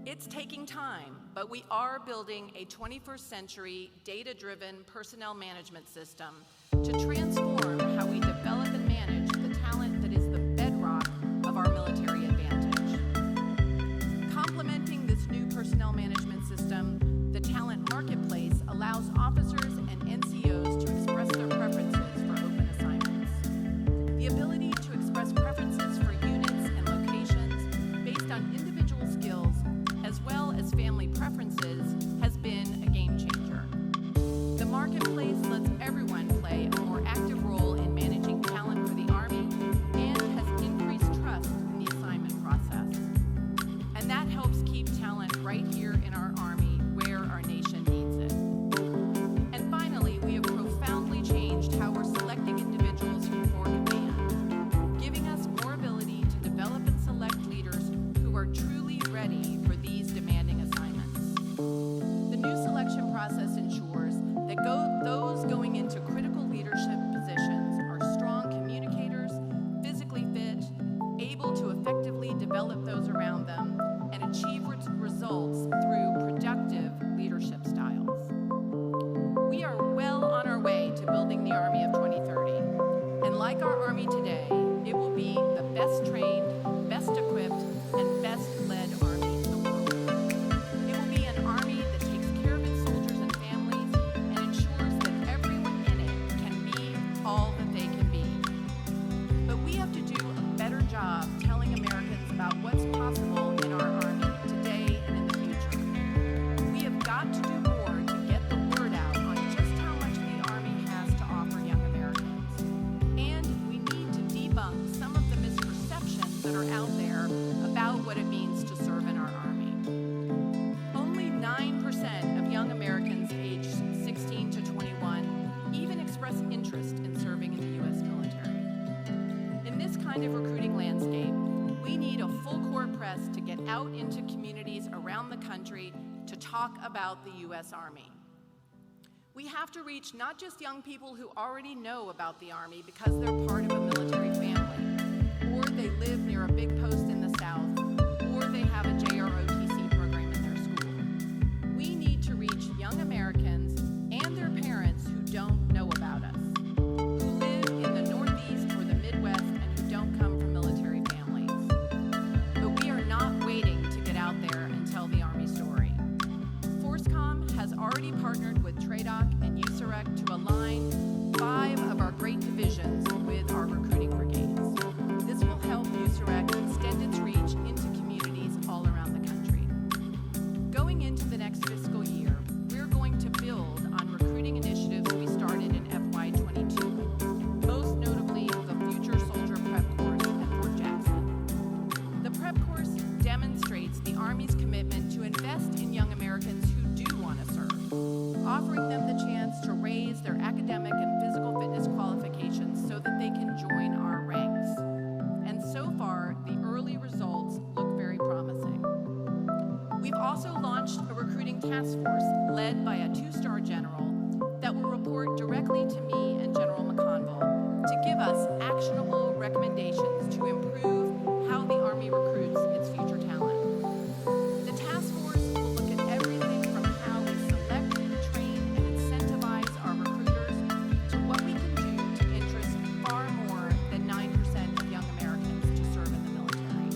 It's taking time, but we are building a 21st century data-driven personnel management system to transform how we develop and manage the talent that is the bedrock of our military advantage. Complementing this new personnel management system, the talent marketplace allows officers and NCOs to express their preferences for open assignments. The ability to express preferences for units and locations based on individual skills as well as family preferences has been a game changer. The marketplace lets everyone play a more active role in managing talent for the Army and has increased trust in the assignment process. And that helps keep talent right here in our Army where our nation needs it. And finally, we have profoundly changed how we're selecting individuals for command, giving us more ability to develop and select leaders who are truly ready for these demanding assignments. The new selection process ensures that those going into critical leadership positions are strong communicators, physically fit, able to effectively develop those around them, and achieve results through productive leadership styles. We are well on our way to building the Army of 2030. And like our Army today, it will be the best trained, best equipped, and best led Army in the world. It will be an Army that takes care of its soldiers and families and ensures that everyone in it can be all that they can be. But we have to do a better job telling Americans about what's possible in our Army today and in the future. We have got to do more to get the word out on just how much the Army has to offer young Americans. And we need to debunk some of the misperceptions that are out there about what it means to serve in our Army. Only 9% of young Americans aged 16 to 21 even express interest in serving in the U.S. military. In this kind of recruiting landscape, we need a full court press to get out into communities around the country to talk about the U.S. Army. We have to reach not just young people who already know about the Army because they're part of a military family, or they live near a big post in the South, or they have a JROTC program in their school. We need to reach young Americans and their parents who don't know about us, who live in the Northeast or the Midwest and who don't come from military families. But we are not waiting to get out there and tell the Army story. FORSCOM has already partnered with TRADOC and USAREC to align 5 of our great divisions with our recruiting brigades. This will help USAREC extend its reach into communities all around the country. Going into the next fiscal year, we're going to build on recruiting initiatives we started in FY22, most notably the Future Soldier Prep Course at Fort Jackson. The Prep Course demonstrates the Army's commitment to invest in young Americans who do want to serve, offering them the chance to raise their academic and physical fitness qualifications so that they can join our ranks. And so far, the early results look very promising. We've also launched a recruiting task force led by a 2-star general that will report directly to me and General McConville to give us actionable recommendations to improve how the Army recruits its future talent. The task force will look at everything from how we select, train, and incentivize our recruiters to what we can do to interest far more than 9% of young Americans to serve in the military.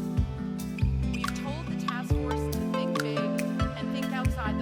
We've told the task force to think big and think outside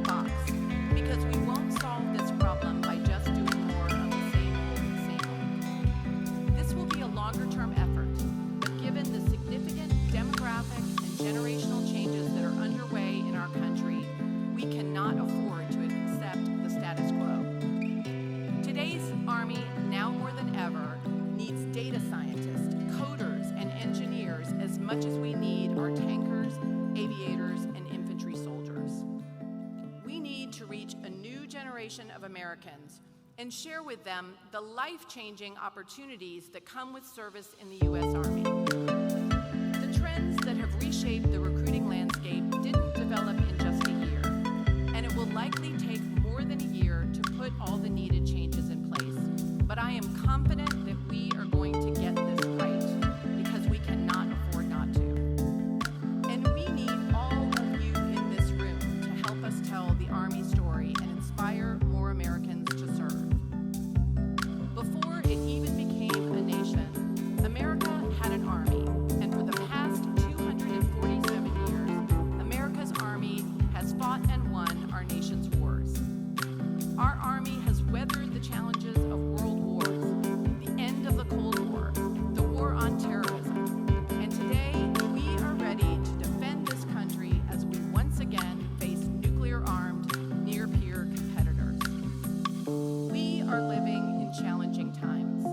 generation of Americans and share with them the life-changing opportunities that come with service in the U.S. Army. The trends that have reshaped the recruiting landscape didn't develop in just a year, and it will likely take more than a year to put all the needed changes in place. But I am confident that we are going to get this right, because we cannot afford not to. And we need all of you in this room to help us tell the Army story and inspire more Americans to serve. Before it even became a nation, America had an army, and for the past 247 years, America's Army has fought and won our nation's wars. Our Army has weathered the challenges of world wars, the end of the Cold War, the war on terrorism, and today we are ready to defend this country as we once again face nuclear-armed, near-peer competitors. We are living in challenging times.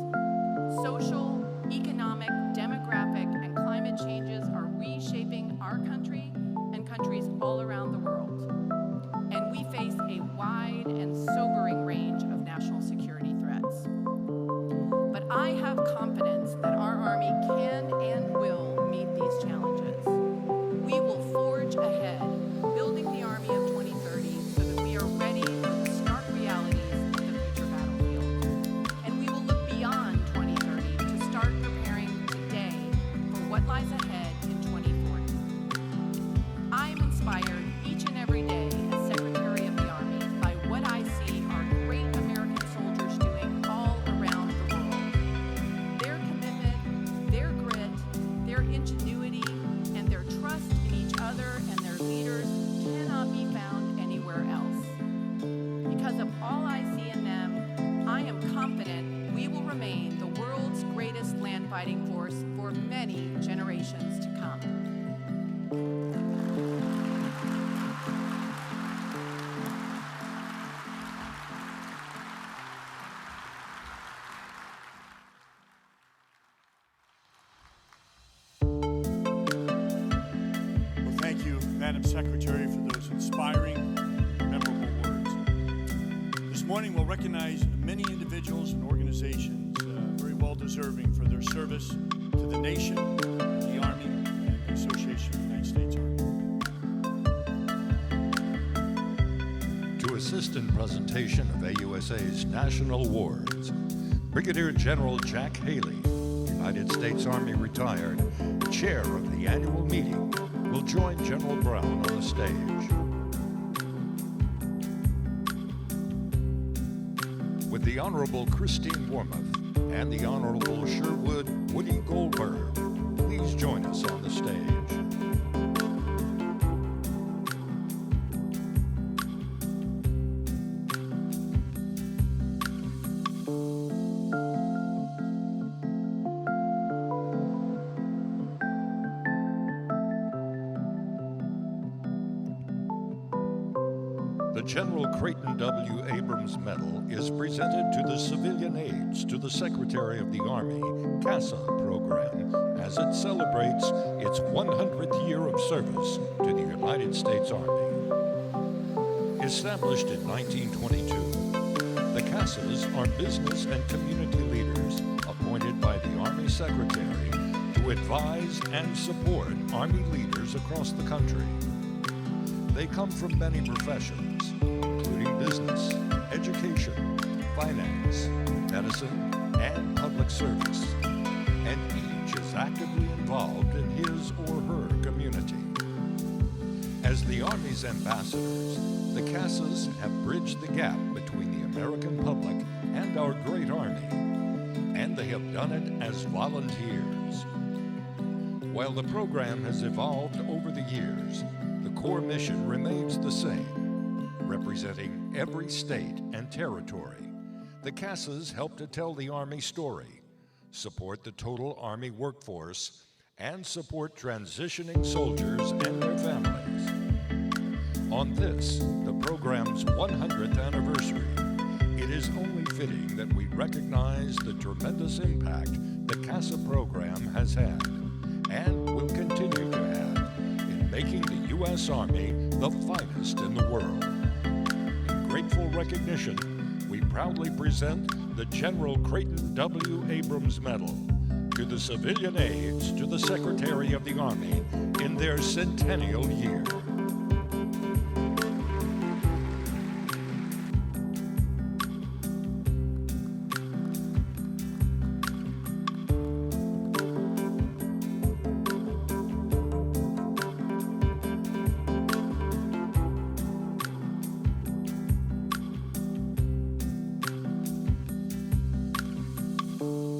Social, economic, demographic, and climate changes are reshaping our country and countries all around the world. And we face a wide and sobering range of national security threats. But I have confidence that our Army can and will meet these challenges. We will forge ahead, building the Army of 2030 so that we are ready for the stark realities of the future battlefield. And we will look beyond 2030 to start preparing today for what lies ahead in 2040. I am inspired each and every day as Secretary of the Army by what I see our great American soldiers doing all around the world. Their commitment, their grit, their ingenuity, and their trust in each other and their leaders cannot be found anywhere else. Because of all I see in them, I am confident we will remain the world's greatest land fighting force for many generations to come. Well, thank you, Madam Secretary, for those inspiring, memorable words. This morning we'll recognize many individuals and organizations very well deserving for their service to the nation, the Army, and the Association of the United States Army. To assist in presentation of AUSA's national awards, Brigadier General Jack Haley, United States Army retired, chair of the annual meeting, will join General Brown on the stage. With the Honorable Christine Wormuth and the Honorable Sherwood Woody Goldberg, please join us on the stage. The General Creighton W. Abrams Medal is presented to the civilian aides to the Secretary of the Army CASA program as it celebrates its 100th year of service to the United States Army. Established in 1922, the CASAs are business and community leaders appointed by the Army Secretary to advise and support Army leaders across the country. They come from many professions, including business, education, finance, medicine, and public service, and each is actively involved in his or her community. As the Army's ambassadors, the CASAs have bridged the gap between the American public and our great Army, and they have done it as volunteers. While the program has evolved over the years, the core mission remains the same, representing every state and territory. The CASAs help to tell the Army story, support the total Army workforce, and support transitioning soldiers and their families. On this, the program's 100th anniversary, it is only fitting that we recognize the tremendous impact the CASA program has had and will continue to have in making the U.S. Army the finest in the world. grateful recognition, we proudly present the General Creighton W. Abrams Medal to the civilian aides to the Secretary of the Army in their centennial year.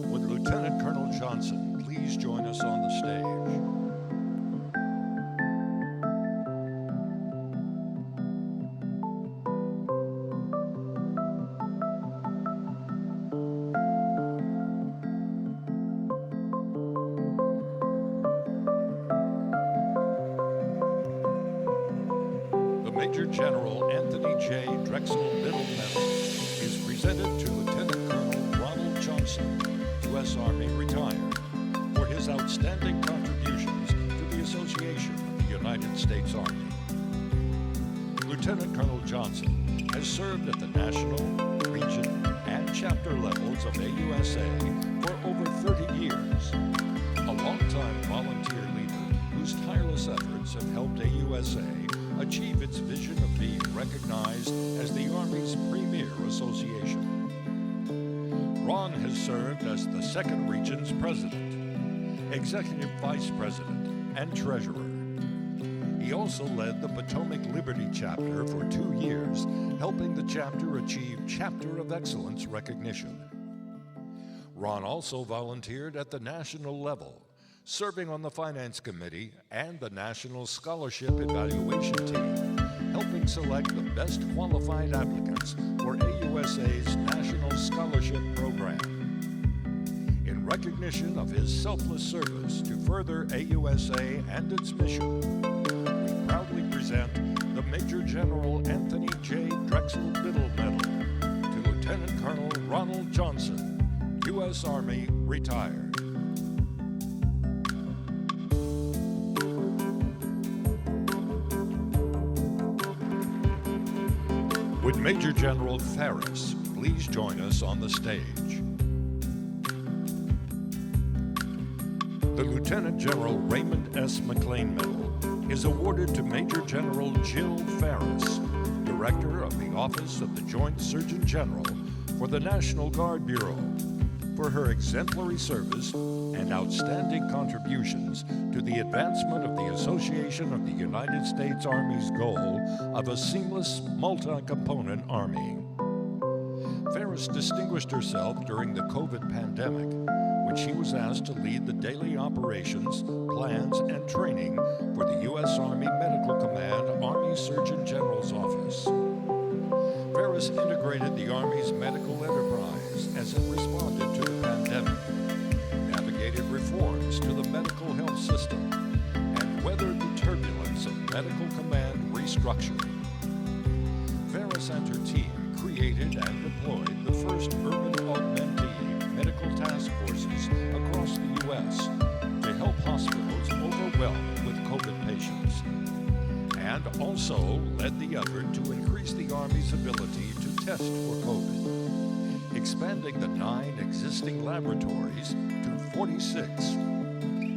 Would Lieutenant Colonel Johnson please join us on the stage? The Major General Anthony J. Drexel Middle Medal is presented to Lieutenant Colonel Ronald Johnson, U.S. Army retired, for his outstanding contributions to the Association of the United States Army. Lieutenant Colonel Johnson has served at the national, region, and chapter levels of AUSA for over 30 years. A longtime volunteer leader whose tireless efforts have helped AUSA achieve its vision of being recognized as the Army's premier association. Ron has served as the 2nd Region's President, Executive Vice President, and Treasurer. He also led the Potomac Liberty Chapter for 2 years, helping the chapter achieve Chapter of Excellence recognition. Ron also volunteered at the national level, serving on the Finance Committee and the National Scholarship Evaluation Team, helping select the best qualified applicants for AUSA's National Scholarship Program. In recognition of his selfless service to further AUSA and its mission, we proudly present the Major General Anthony J. Drexel Middle Medal to Lieutenant Colonel Ronald Johnson, U.S. Army, retired. Would Major General Ferris please join us on the stage? The Lieutenant General Raymond S. McLean Medal is awarded to Major General Jill Ferris, Director of the Office of the Joint Surgeon General for the National Guard Bureau, for her exemplary service and outstanding contributions to the advancement of the Association of the United States Army's goal of a seamless, multi-component Army. Ferris distinguished herself during the COVID pandemic when she was asked to lead the daily operations, plans, and training for the U.S. Army Medical Command Army Surgeon General's Office. Ferris integrated the Army's medical enterprise as it responded to the pandemic, navigated reforms to the medical health system, and weathered the turbulence of medical command restructuring. Ferris and her team created and deployed the first urban augmentee medical task forces across the U.S. to help hospitals overwhelmed with COVID patients, and also led the effort to increase the Army's ability to test for COVID, expanding the 9 existing laboratories to 46,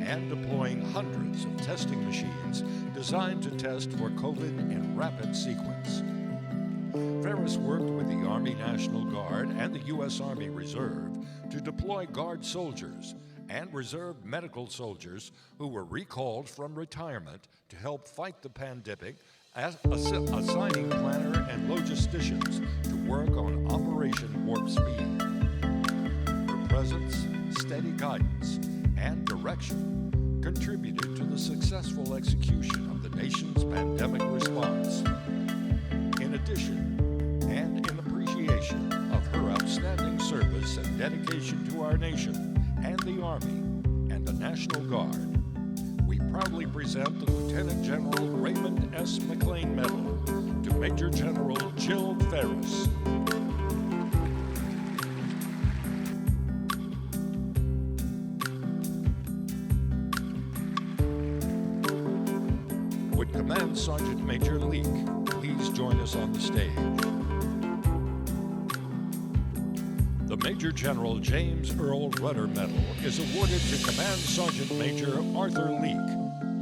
and deploying hundreds of testing machines designed to test for COVID in rapid sequence. Ferris worked with the Army National Guard and the U.S. Army Reserve to deploy Guard soldiers and reserve medical soldiers who were recalled from retirement to help fight the pandemic, assigning planner and logisticians to work on Operation Warp Speed. Her presence, steady guidance, and direction contributed to the successful execution of the nation's pandemic response. In addition, and in appreciation of her outstanding service and dedication to our nation and the Army and the National Guard, we proudly present the Lieutenant General Raymond S. McLean Medal to Major General Jill Ferris. Would Command Sergeant Major Leake please join us on the stage? Major General James Earl Rudder Medal is awarded to Command Sergeant Major Arthur Leake,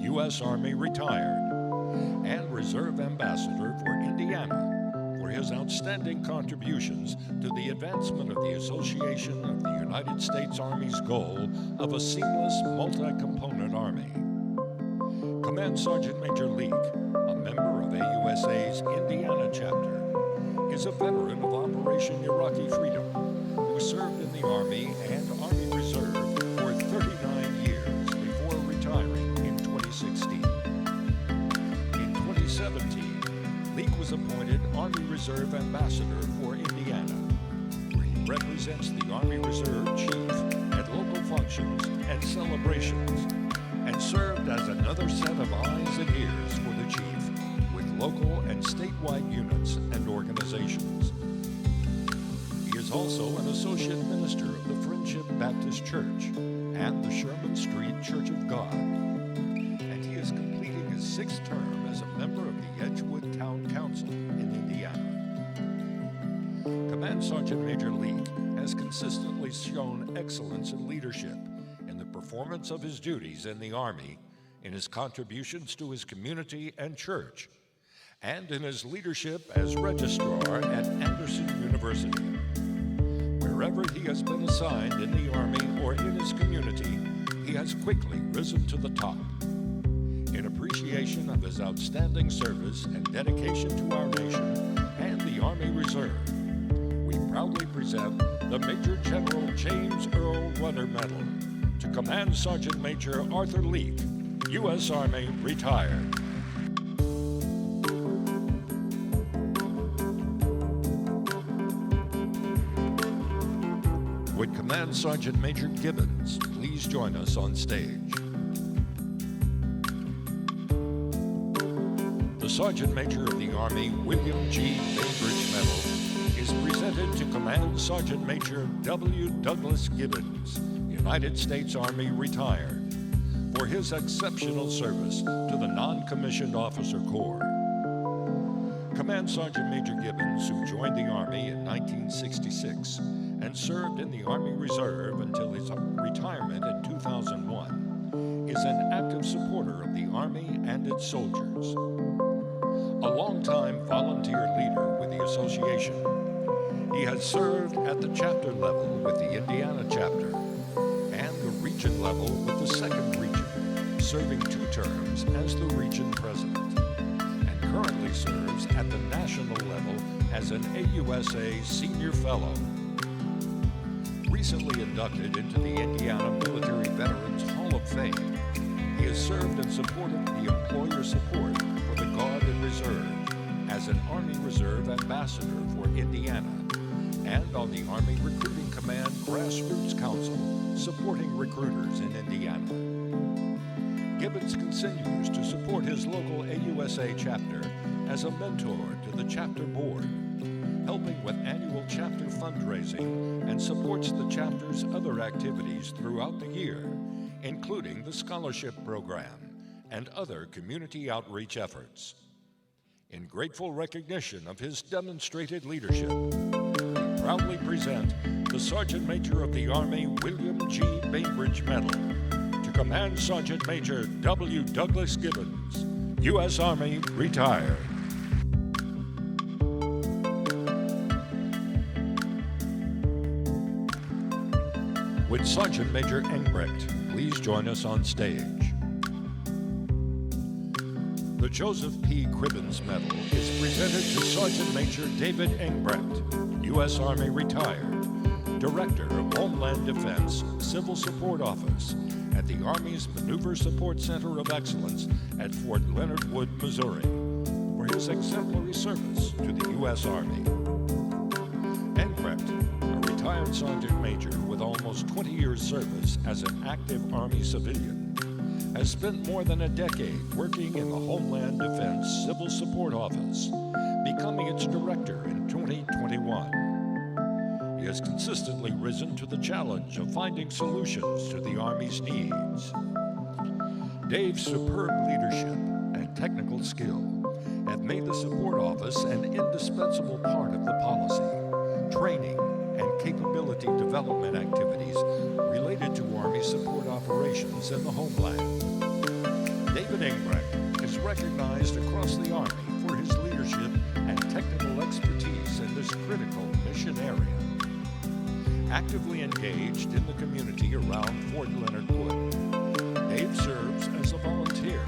U.S. Army retired, and Reserve Ambassador for Indiana for his outstanding contributions to the advancement of the Association of the United States Army's goal of a seamless, multi-component Army. Command Sergeant Major Leake, a member of AUSA's Indiana chapter, is a veteran of Operation Iraqi Freedom, who served in the Army and Army Reserve for 39 years before retiring in 2016. In 2017, Leake was appointed Army Reserve Ambassador for Indiana, where he represents the Army Reserve Chief at local functions and celebrations, and served as another set of eyes and ears for the Chief with local and statewide units and organizations. He is also an associate minister of the Friendship Baptist Church and the Sherman Street Church of God, and he is completing his 6th term as a member of the Edgewood Town Council in Indiana. Command Sergeant Major Leake has consistently shown excellence in leadership in the performance of his duties in the Army, in his contributions to his community and church, and in his leadership as registrar at Anderson University. Wherever he has been assigned in the Army or in his community, he has quickly risen to the top. In appreciation of his outstanding service and dedication to our nation and the Army Reserve, we proudly present the Major General James Earl Rudder Medal to Command Sergeant Major Arthur Leake, U.S. Army retired. Would Command Sergeant Major Gibbons please join us on stage? The Sergeant Major of the Army William G. Bainbridge Medal is presented to Command Sergeant Major W. Douglas Gibbons, United States Army retired, for his exceptional service to the Non-Commissioned Officer Corps. Command Sergeant Major Gibbons, who joined the Army in 1966 and served in the Army Reserve until his retirement in 2001, is an active supporter of the Army and its soldiers. A longtime volunteer leader with the association, he has served at the chapter level with the Indiana chapter and the region level with the 2nd Region, serving 2 terms as the region president, and currently serves at the national level as an AUSA Senior Fellow. Recently inducted into the Indiana Military Veterans Hall of Fame, he has served and supported the employer support for the Guard and Reserve as an Army Reserve Ambassador for Indiana and on the Army Recruiting Command Grassroots Council supporting recruiters in Indiana. Gibbons continues to support his local AUSA chapter as a mentor to the chapter board, helping with annual chapter fundraising, and supports the chapter's other activities throughout the year, including the scholarship program and other community outreach efforts. In grateful recognition of his demonstrated leadership, we proudly present the Sergeant Major of the Army William G. Bainbridge Medal to Command Sergeant Major W. Douglas Gibbons, U.S. Army retired. Would Sergeant Major Engbrecht please join us on stage? The Joseph P. Cribbins Medal is presented to Sergeant Major David Engbrecht, U.S. Army retired, Director of Homeland Defense Civil Support Office at the Army's Maneuver Support Center of Excellence at Fort Leonard Wood, Missouri, for his exemplary service to the U.S. Army. Engbrecht, a retired Sergeant Major with almost 20 years service as an active Army civilian, has spent more than a decade working in the Homeland Defense Civil Support Office, becoming its director in 2021. He has consistently risen to the challenge of finding solutions to the Army's needs. Dave's superb leadership and technical skill have made the support office an indispensable part of the policy, training, and capability development activities related to Army support operations in the homeland. David Engbrecht is recognized across the Army for his leadership and technical expertise in this critical mission area. Actively engaged in the community around Fort Leonard Wood, Dave serves as a volunteer,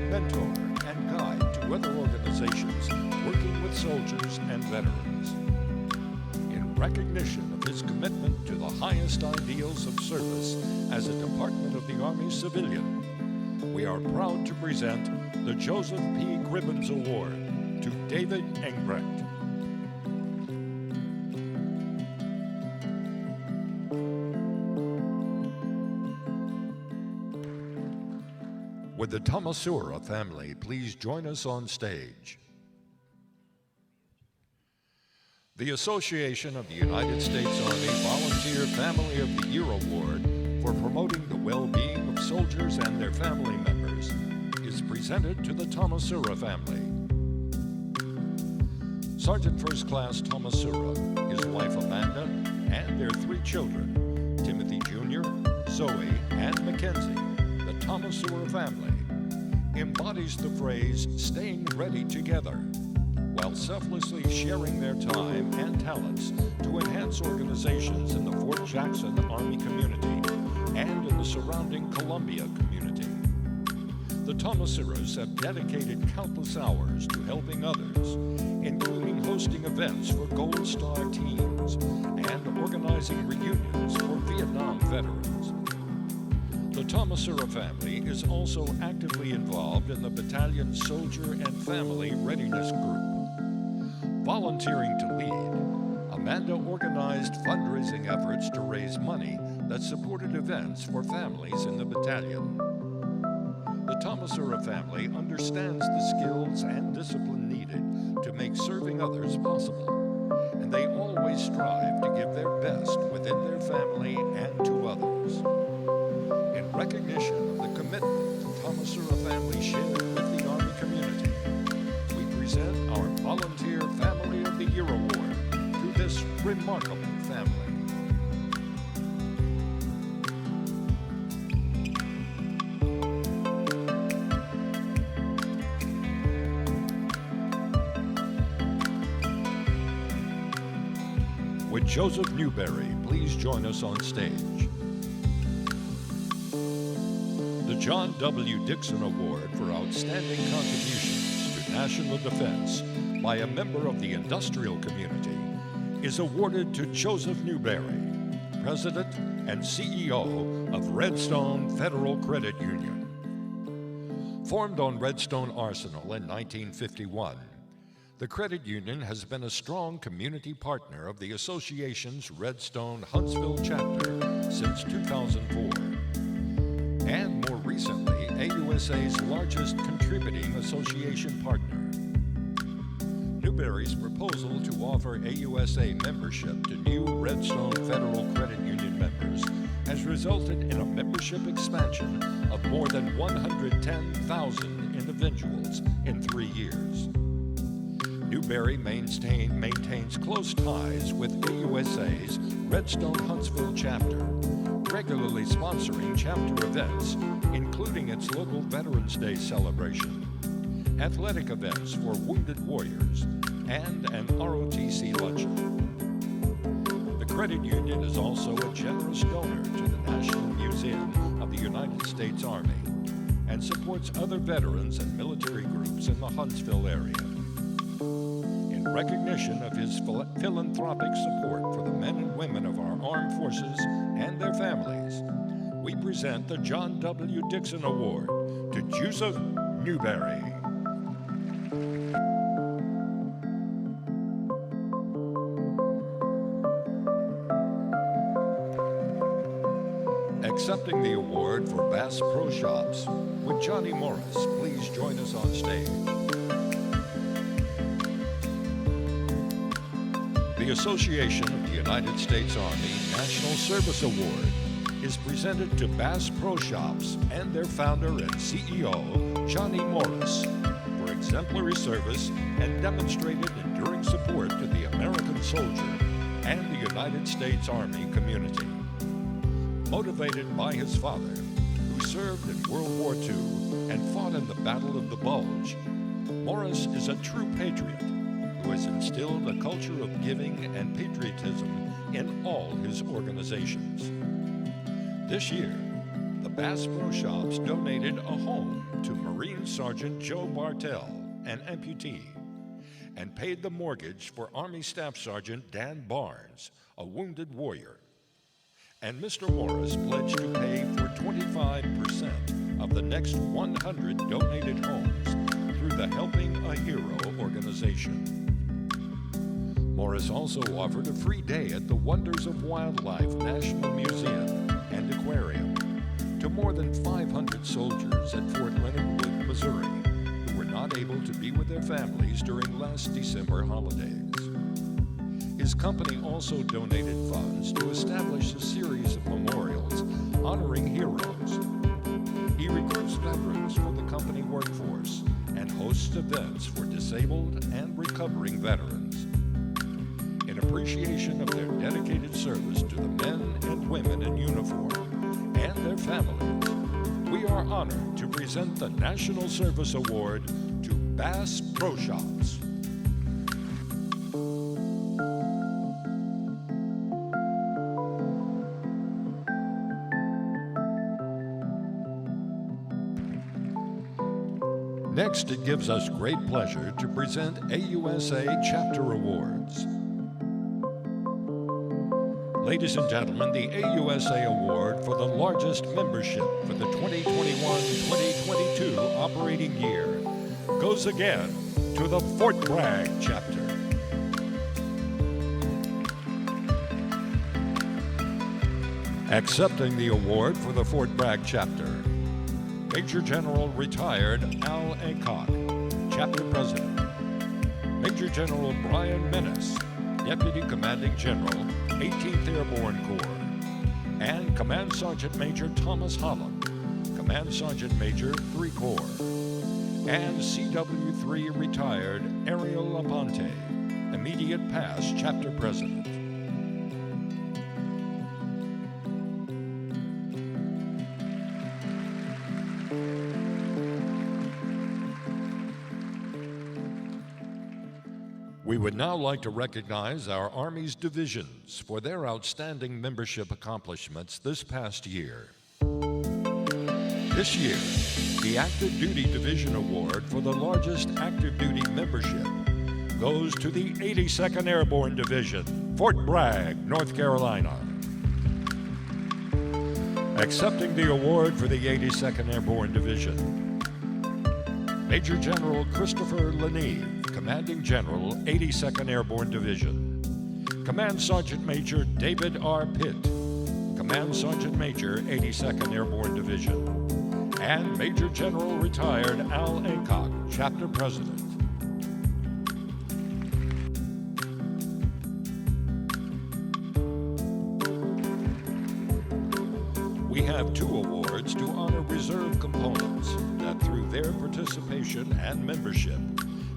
mentor, and guide to other organizations working with soldiers and veterans. In recognition of his commitment to the highest ideals of service as a Department of the Army civilian, we are proud to present the Joseph P. Gribbons Award to David Engbrecht. Would the Tomasura family please join us on stage? The Association of the United States Army Volunteer Family of the Year Award for promoting the well-being of soldiers and their family members is presented to the Tomasura family. Sergeant First Class Tomasura, his wife Amanda, and their 3 children, Timothy Jr., Zoe, and Mackenzie, the Tomasura family, embodies the phrase, staying ready together, while selflessly sharing their time and talents to enhance organizations in the Fort Jackson Army community and in the surrounding Columbia community. The Tomasuras have dedicated countless hours to helping others, including hosting events for Gold Star teams and organizing reunions for Vietnam veterans. The Tomasura family is also actively involved in the battalion's Soldier and Family Readiness Group. Volunteering to lead, Amanda organized fundraising efforts to raise money that supported events for families in the battalion. The Tomasura family understands the skills and discipline needed to make serving others possible, and they always strive to give their best within their family and to others. In recognition of the commitment the Tomasura family shared with the Army community, we present our Volunteer Family of the Year Award to this remarkable family. Would Joseph Newberry please join us on stage? The John W. Dixon Award for Outstanding Contributions to National Defense by a member of the industrial community is awarded to Joseph Newberry, President and CEO of Redstone Federal Credit Union. Formed on Redstone Arsenal in 1951, the credit union has been a strong community partner of the association's Redstone Huntsville chapter since 2004, and more recently, AUSA's largest contributing association partner. Newberry's proposal to offer AUSA membership to new Redstone Federal Credit Union members has resulted in a membership expansion of more than 110,000 individuals in 3 years. Newberry maintains close ties with AUSA's Redstone Huntsville chapter, regularly sponsoring chapter events, including its local Veterans Day celebration, athletic events for wounded warriors, and an ROTC luncheon. The credit union is also a generous donor to the National Museum of the United States Army and supports other veterans and military groups in the Huntsville area. In recognition of his philanthropic support for the men and women of our armed forces and their families, we present the John W. Dixon Award to Joseph Newberry. Accepting the award for Bass Pro Shops, would Johnny Morris please join us on stage? The Association of the United States Army National Service Award is presented to Bass Pro Shops and their founder and CEO, Johnny Morris, for exemplary service and demonstrated enduring support to the American soldier and the United States Army community. Motivated by his father, who served in World War II and fought in the Battle of the Bulge, Morris is a true patriot who has instilled a culture of giving and patriotism in all his organizations. This year, the Bass Pro Shops donated a home to Marine Sergeant Joe Bartell, an amputee, and paid the mortgage for Army Staff Sergeant Dan Barnes, a wounded warrior. And Mr. Morris pledged to pay for 25% of the next 100 donated homes through the Helping a Hero organization. Morris also offered a free day at the Wonders of Wildlife National Museum and Aquarium to more than 500 soldiers at Fort Leonard Wood, Missouri, who were not able to be with their families during last December holidays. His company also donated funds to establish a series of memorials honoring heroes. He recruits veterans for the company workforce and hosts events for disabled and recovering veterans. In appreciation of their dedicated service to the men and women in uniform and their families, we are honored to present the National Service Award to Bass Pro Shops. Next, it gives us great pleasure to present AUSA Chapter Awards. Ladies and gentlemen, the AUSA Award for the largest membership for the 2021-2022 operating year goes again to the Fort Bragg Chapter. Accepting the award for the Fort Bragg Chapter, Major General Retired Al Aycock, Chapter President. Major General Brian Menace, Deputy Commanding General, 18th Airborne Corps. And Command Sergeant Major Thomas Holland, Command Sergeant Major, 3 Corps. And CW3 Retired Ariel Aponte, Immediate Pass Chapter President. We would now like to recognize our Army's divisions for their outstanding membership accomplishments this past year. This year, the Active Duty Division Award for the largest active duty membership goes to the 82nd Airborne Division, Fort Bragg, North Carolina. Accepting the award for the 82nd Airborne Division, Major General Christopher Leneve, Commanding General, 82nd Airborne Division. Command Sergeant Major David R. Pitt, Command Sergeant Major, 82nd Airborne Division. And Major General Retired Al Aycock, Chapter President. We have 2 awards to honor reserve components that through their participation and membership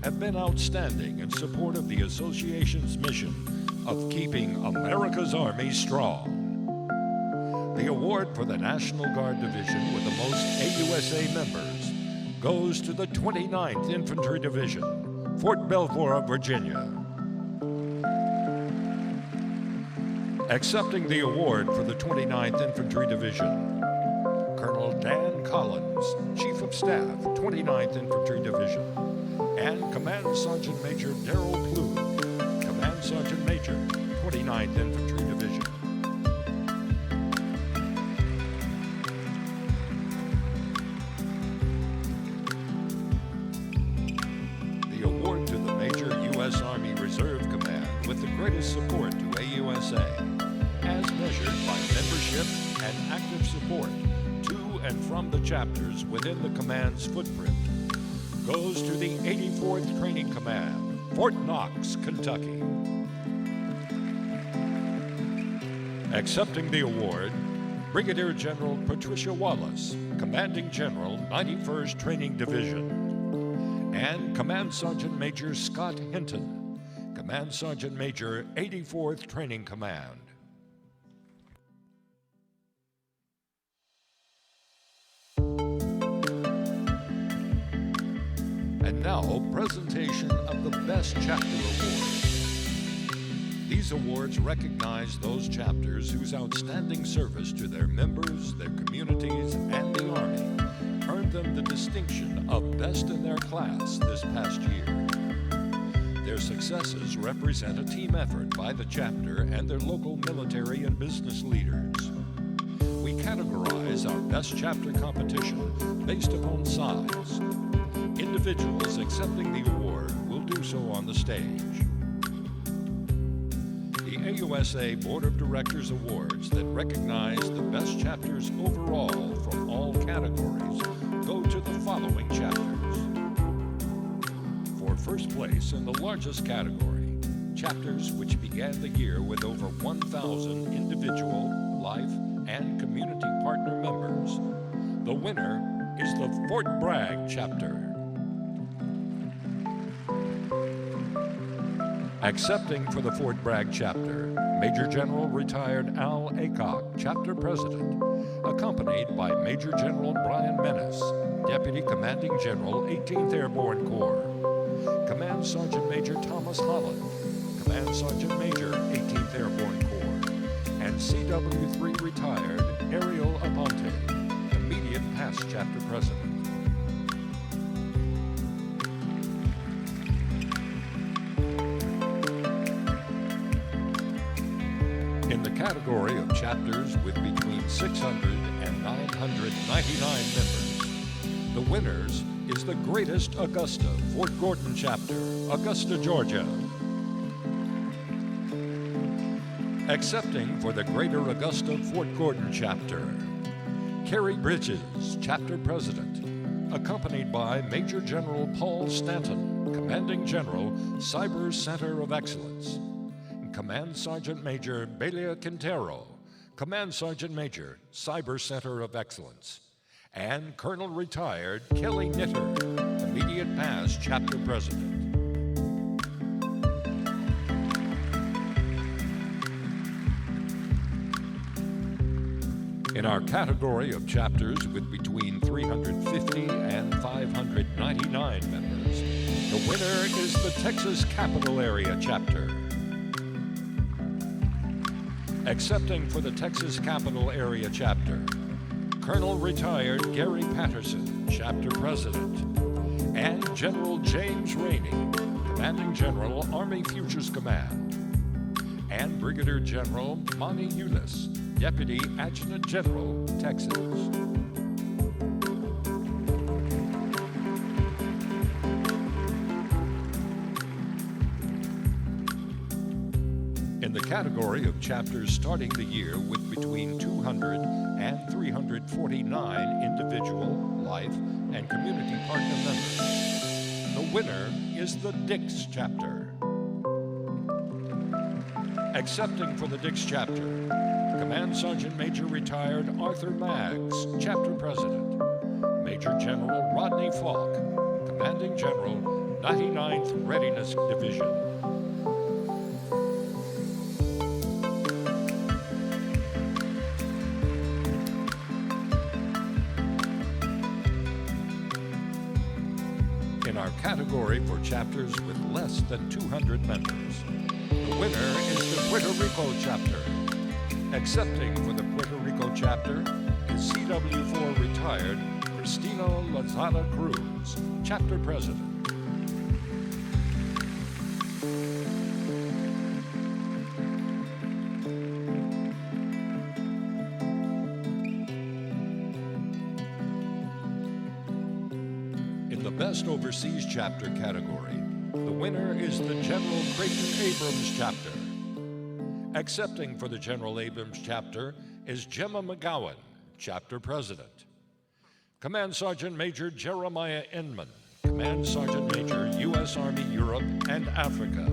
have been outstanding in support of the Association's mission of keeping America's Army strong. The award for the National Guard Division with the most AUSA members goes to the 29th Infantry Division, Fort Belvoir, Virginia. Accepting the award for the 29th Infantry Division, Colonel Dan Collins, Chief of Staff, 29th Infantry Division, and Command Sergeant Major Darrell Plume, Command Sergeant Major, 29th Infantry Division. The award to the Major U.S. Army Reserve Command with the greatest support to AUSA, as measured by membership and active support to and from the chapters within the command's footprint, goes to the 84th Training Command, Fort Knox, Kentucky. Accepting the award, Brigadier General Patricia Wallace, Commanding General, 91st Training Division, and Command Sergeant Major Scott Hinton, Command Sergeant Major, 84th Training Command. And now, presentation of the Best Chapter Award. These awards recognize those chapters whose outstanding service to their members, their communities, and the Army earned them the distinction of Best in their class this past year. Their successes represent a team effort by the chapter and their local military and business leaders. We categorize our Best Chapter competition based upon size. Individuals accepting the award will do so on the stage. The AUSA Board of Directors Awards that recognize the best chapters overall from all categories go to the following chapters. For first place in the largest category, chapters which began the year with over 1,000 individual, life, and community partner members, the winner is the Fort Bragg chapter. Accepting for the Fort Bragg chapter, Major General Retired Al Aycock, Chapter President, accompanied by Major General Brian Menace, Deputy Commanding General, 18th Airborne Corps, Command Sergeant Major Thomas Holland, Command Sergeant Major, 18th Airborne Corps, and CW3 Retired Ariel Aponte, immediate past Chapter President. In the category of chapters with between 600 and 999 members, the winners is the Greatest Augusta Fort Gordon Chapter, Augusta, Georgia. Accepting for the Greater Augusta Fort Gordon Chapter, Carrie Bridges, Chapter President, accompanied by Major General Paul Stanton, Commanding General, Cyber Center of Excellence, Command Sergeant Major Belia Quintero, Command Sergeant Major, Cyber Center of Excellence, and Colonel Retired Kelly Knitter, immediate past Chapter President. In our category of chapters with between 350 and 599 members, the winner is the Texas Capital Area Chapter. Accepting for the Texas Capital Area Chapter, Colonel Retired Gary Patterson, Chapter President, and General James Rainey, Commanding General, Army Futures Command, and Brigadier General Monty Eunice, Deputy Adjutant General, Texas. In the category of chapters starting the year with between 200 and 349 individual, life, and community partner members, the winner is the Dix Chapter. Accepting for the Dix Chapter, Command Sergeant Major Retired Arthur Maggs, Chapter President, Major General Rodney Falk, Commanding General, 99th Readiness Division. In our category for chapters with less than 200 members, the winner is the Puerto Rico Chapter. Accepting for the Puerto Rico Chapter is CW4 Retired Cristino Lozada Cruz, Chapter President. In the Best Overseas Chapter category, the winner is the General Creighton Abrams Chapter. Accepting for the General Abrams Chapter is Gemma McGowan, Chapter President. Command Sergeant Major Jeremiah Inman, Command Sergeant Major, U.S. Army Europe and Africa.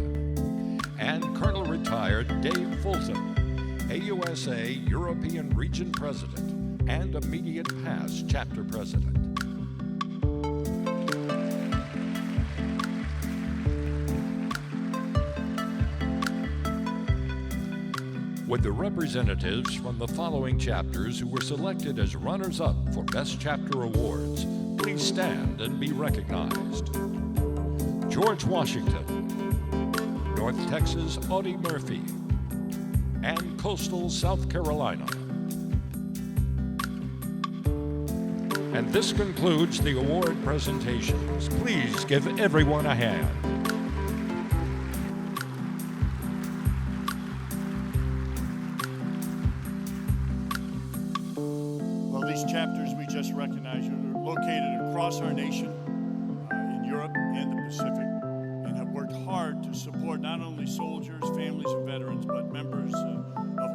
And Colonel Retired Dave Fulton, AUSA European Region President and immediate past Chapter President. with the representatives from the following chapters who were selected as runners-up for Best Chapter Awards. Please stand and be recognized. George Washington, North Texas Audie Murphy, and Coastal South Carolina. And this concludes the award presentations. Please give everyone a hand. Well, these chapters we just recognized are located across our nation, in Europe and the Pacific, and have worked hard to support not only soldiers, families of veterans, but members of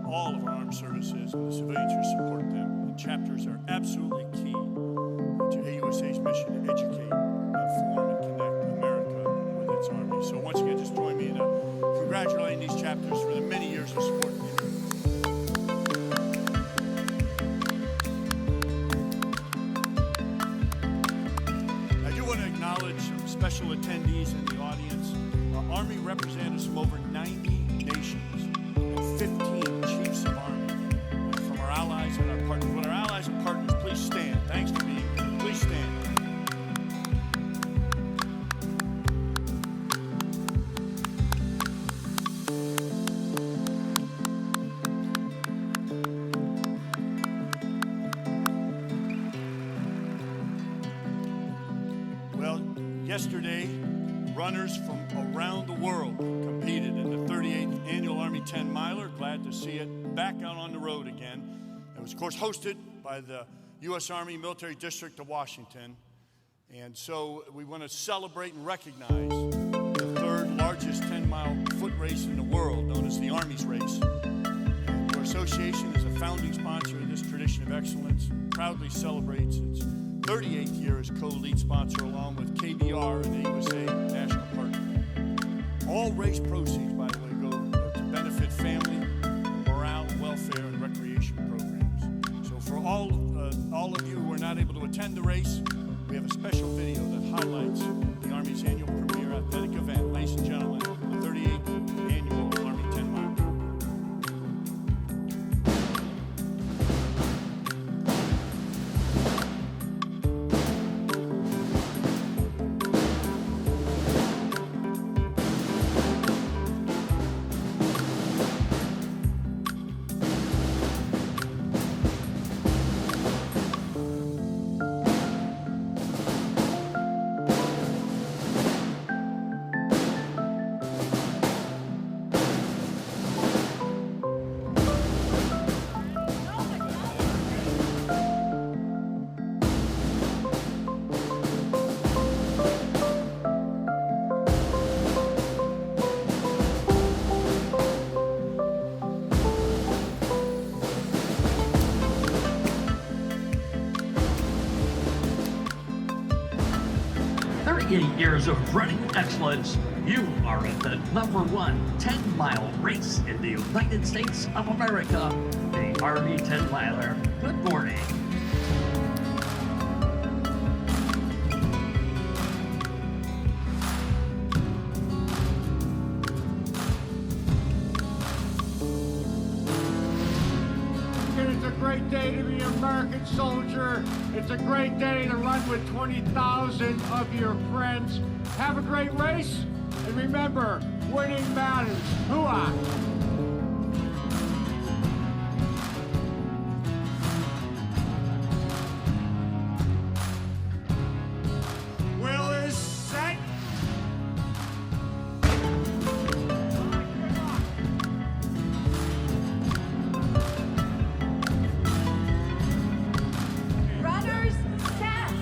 all of our armed services and the civilians who support them. And chapters are absolutely key to AUSA's mission to educate, inform, and connect America with its Army. So once again, just join me in congratulating these chapters for the many years of support. I do want to acknowledge some special attendees in the audience. Army representatives from over 90 nations and 15 chiefs of Army from our allies and our partners. Will our allies and partners please stand? Thanks for being here. Please stand. Well, yesterday, runners from around the world competed in the 38th Annual Army 10 Miler. Glad to see it back out on the road again. It was, of course, hosted by the U.S. Army Military District of Washington. And so we want to celebrate and recognize the third largest 10-mile foot race in the world, known as the Army's Race. And our association is a founding sponsor of this tradition of excellence, proudly celebrates its 38th year as co-lead sponsor along with KBR and AUSA National Partner. All race proceeds, by the way, go to benefit family, morale, welfare, and recreation programs. So for all of you who are not able to attend the race, we have a special video that highlights the Army's annual premier athletic event. Ladies and gentlemen, the 38th Annual Army 10 Mile. Years of running excellence, you are at the #1 10-mile race in the United States of America, the Army 10 Miler. Good morning. It's a great day to be an American soldier. It's a great day to run with 20,000 of your friends. Have a great race, and remember, winning matters. Hooah! Will is set. Runners, set.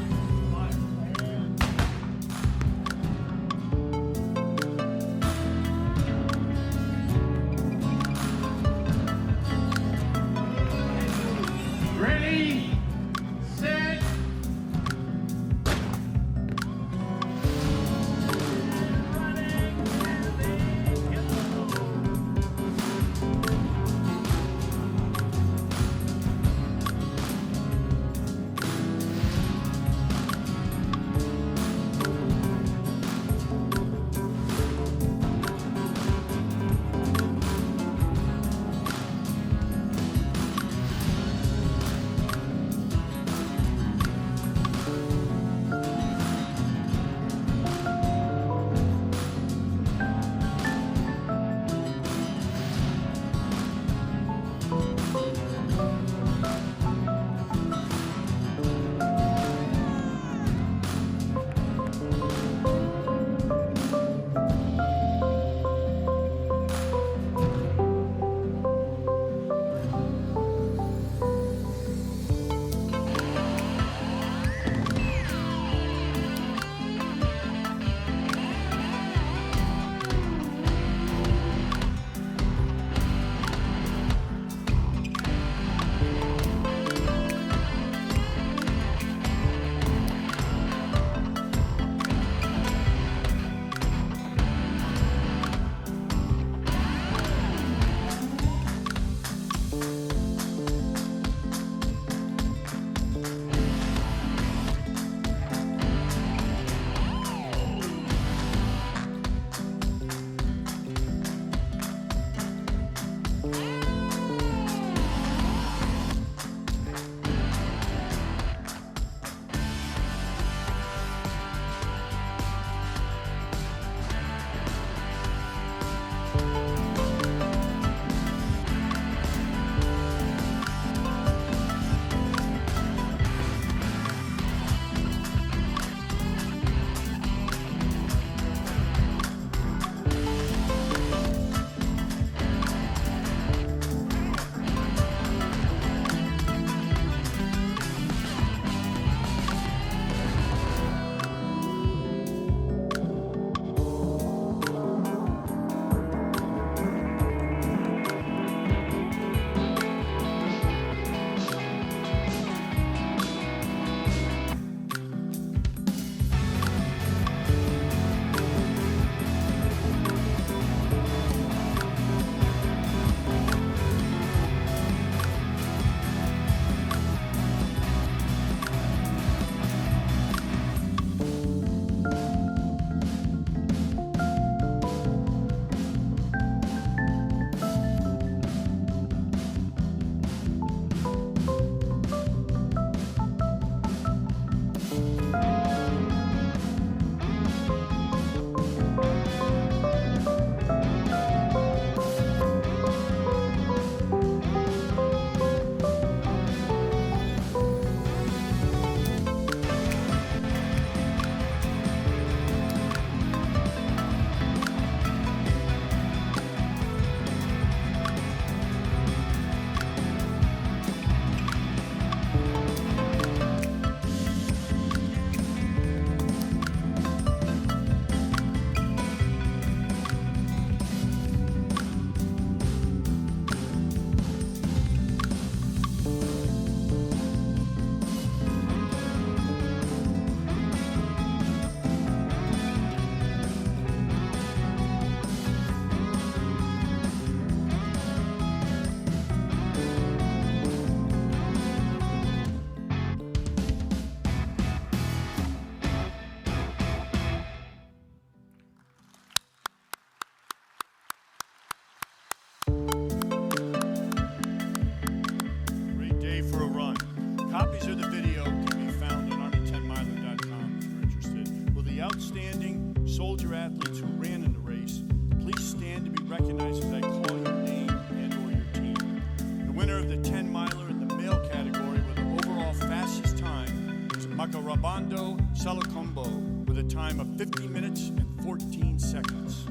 recognize as I call your name and or your team. The winner of the 10 miler in the male category with the overall fastest time is Makarabando Salakombo with a time of 50 minutes and 14 seconds.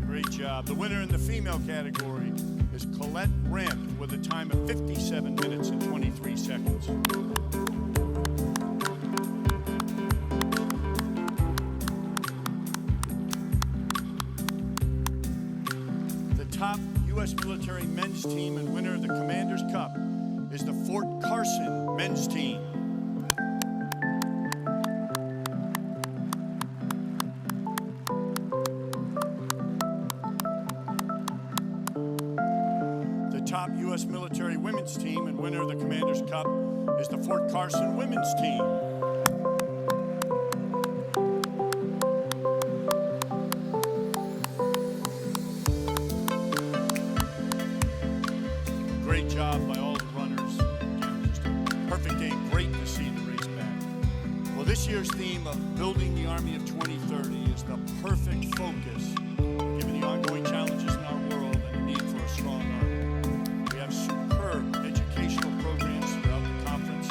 Great job. The winner in the female category is Colette Ramp with a time of 57 minutes and 23 seconds. The top U.S. military men's team and winner of the Commander's Cup is the Fort Carson men's team. Top U.S. military women's team and winner of the Commander's Cup is the Fort Carson women's team. Great job by all the runners. Again, just a perfect day. Great to see the race back. Well, this year's theme of Building the Army of 2030 is the perfect focus, given the ongoing challenges in our world and the need for a strong army. Superb educational programs throughout the conference.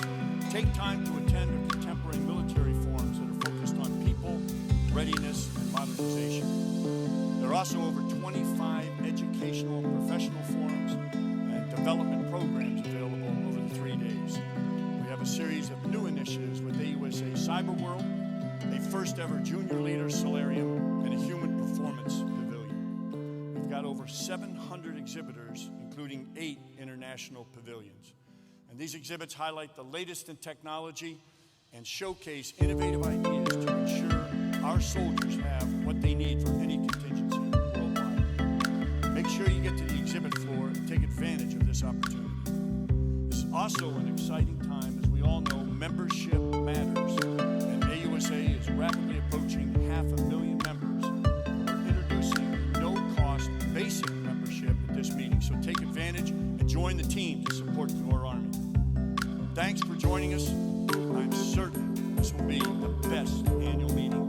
Take time to attend our contemporary military forums that are focused on people, readiness, and modernization. There are also over 25 educational and professional forums and development programs available over the 3 days. We have a series of new initiatives with AUSA Cyber World, a first ever junior leader solarium, and a human performance pavilion. We've got over 700 exhibitors, including 8 international pavilions. And these exhibits highlight the latest in technology and showcase innovative ideas to ensure our soldiers have what they need for any contingency worldwide. Make sure you get to the exhibit floor and take advantage of this opportunity. This is also an exciting time, as we all know, membership matters, and AUSA is rapidly approaching 500,000 members. We're introducing no-cost basic membership at this meeting, so take advantage and join the team to support your Army. Thanks for joining us. I'm certain this will be the best annual meeting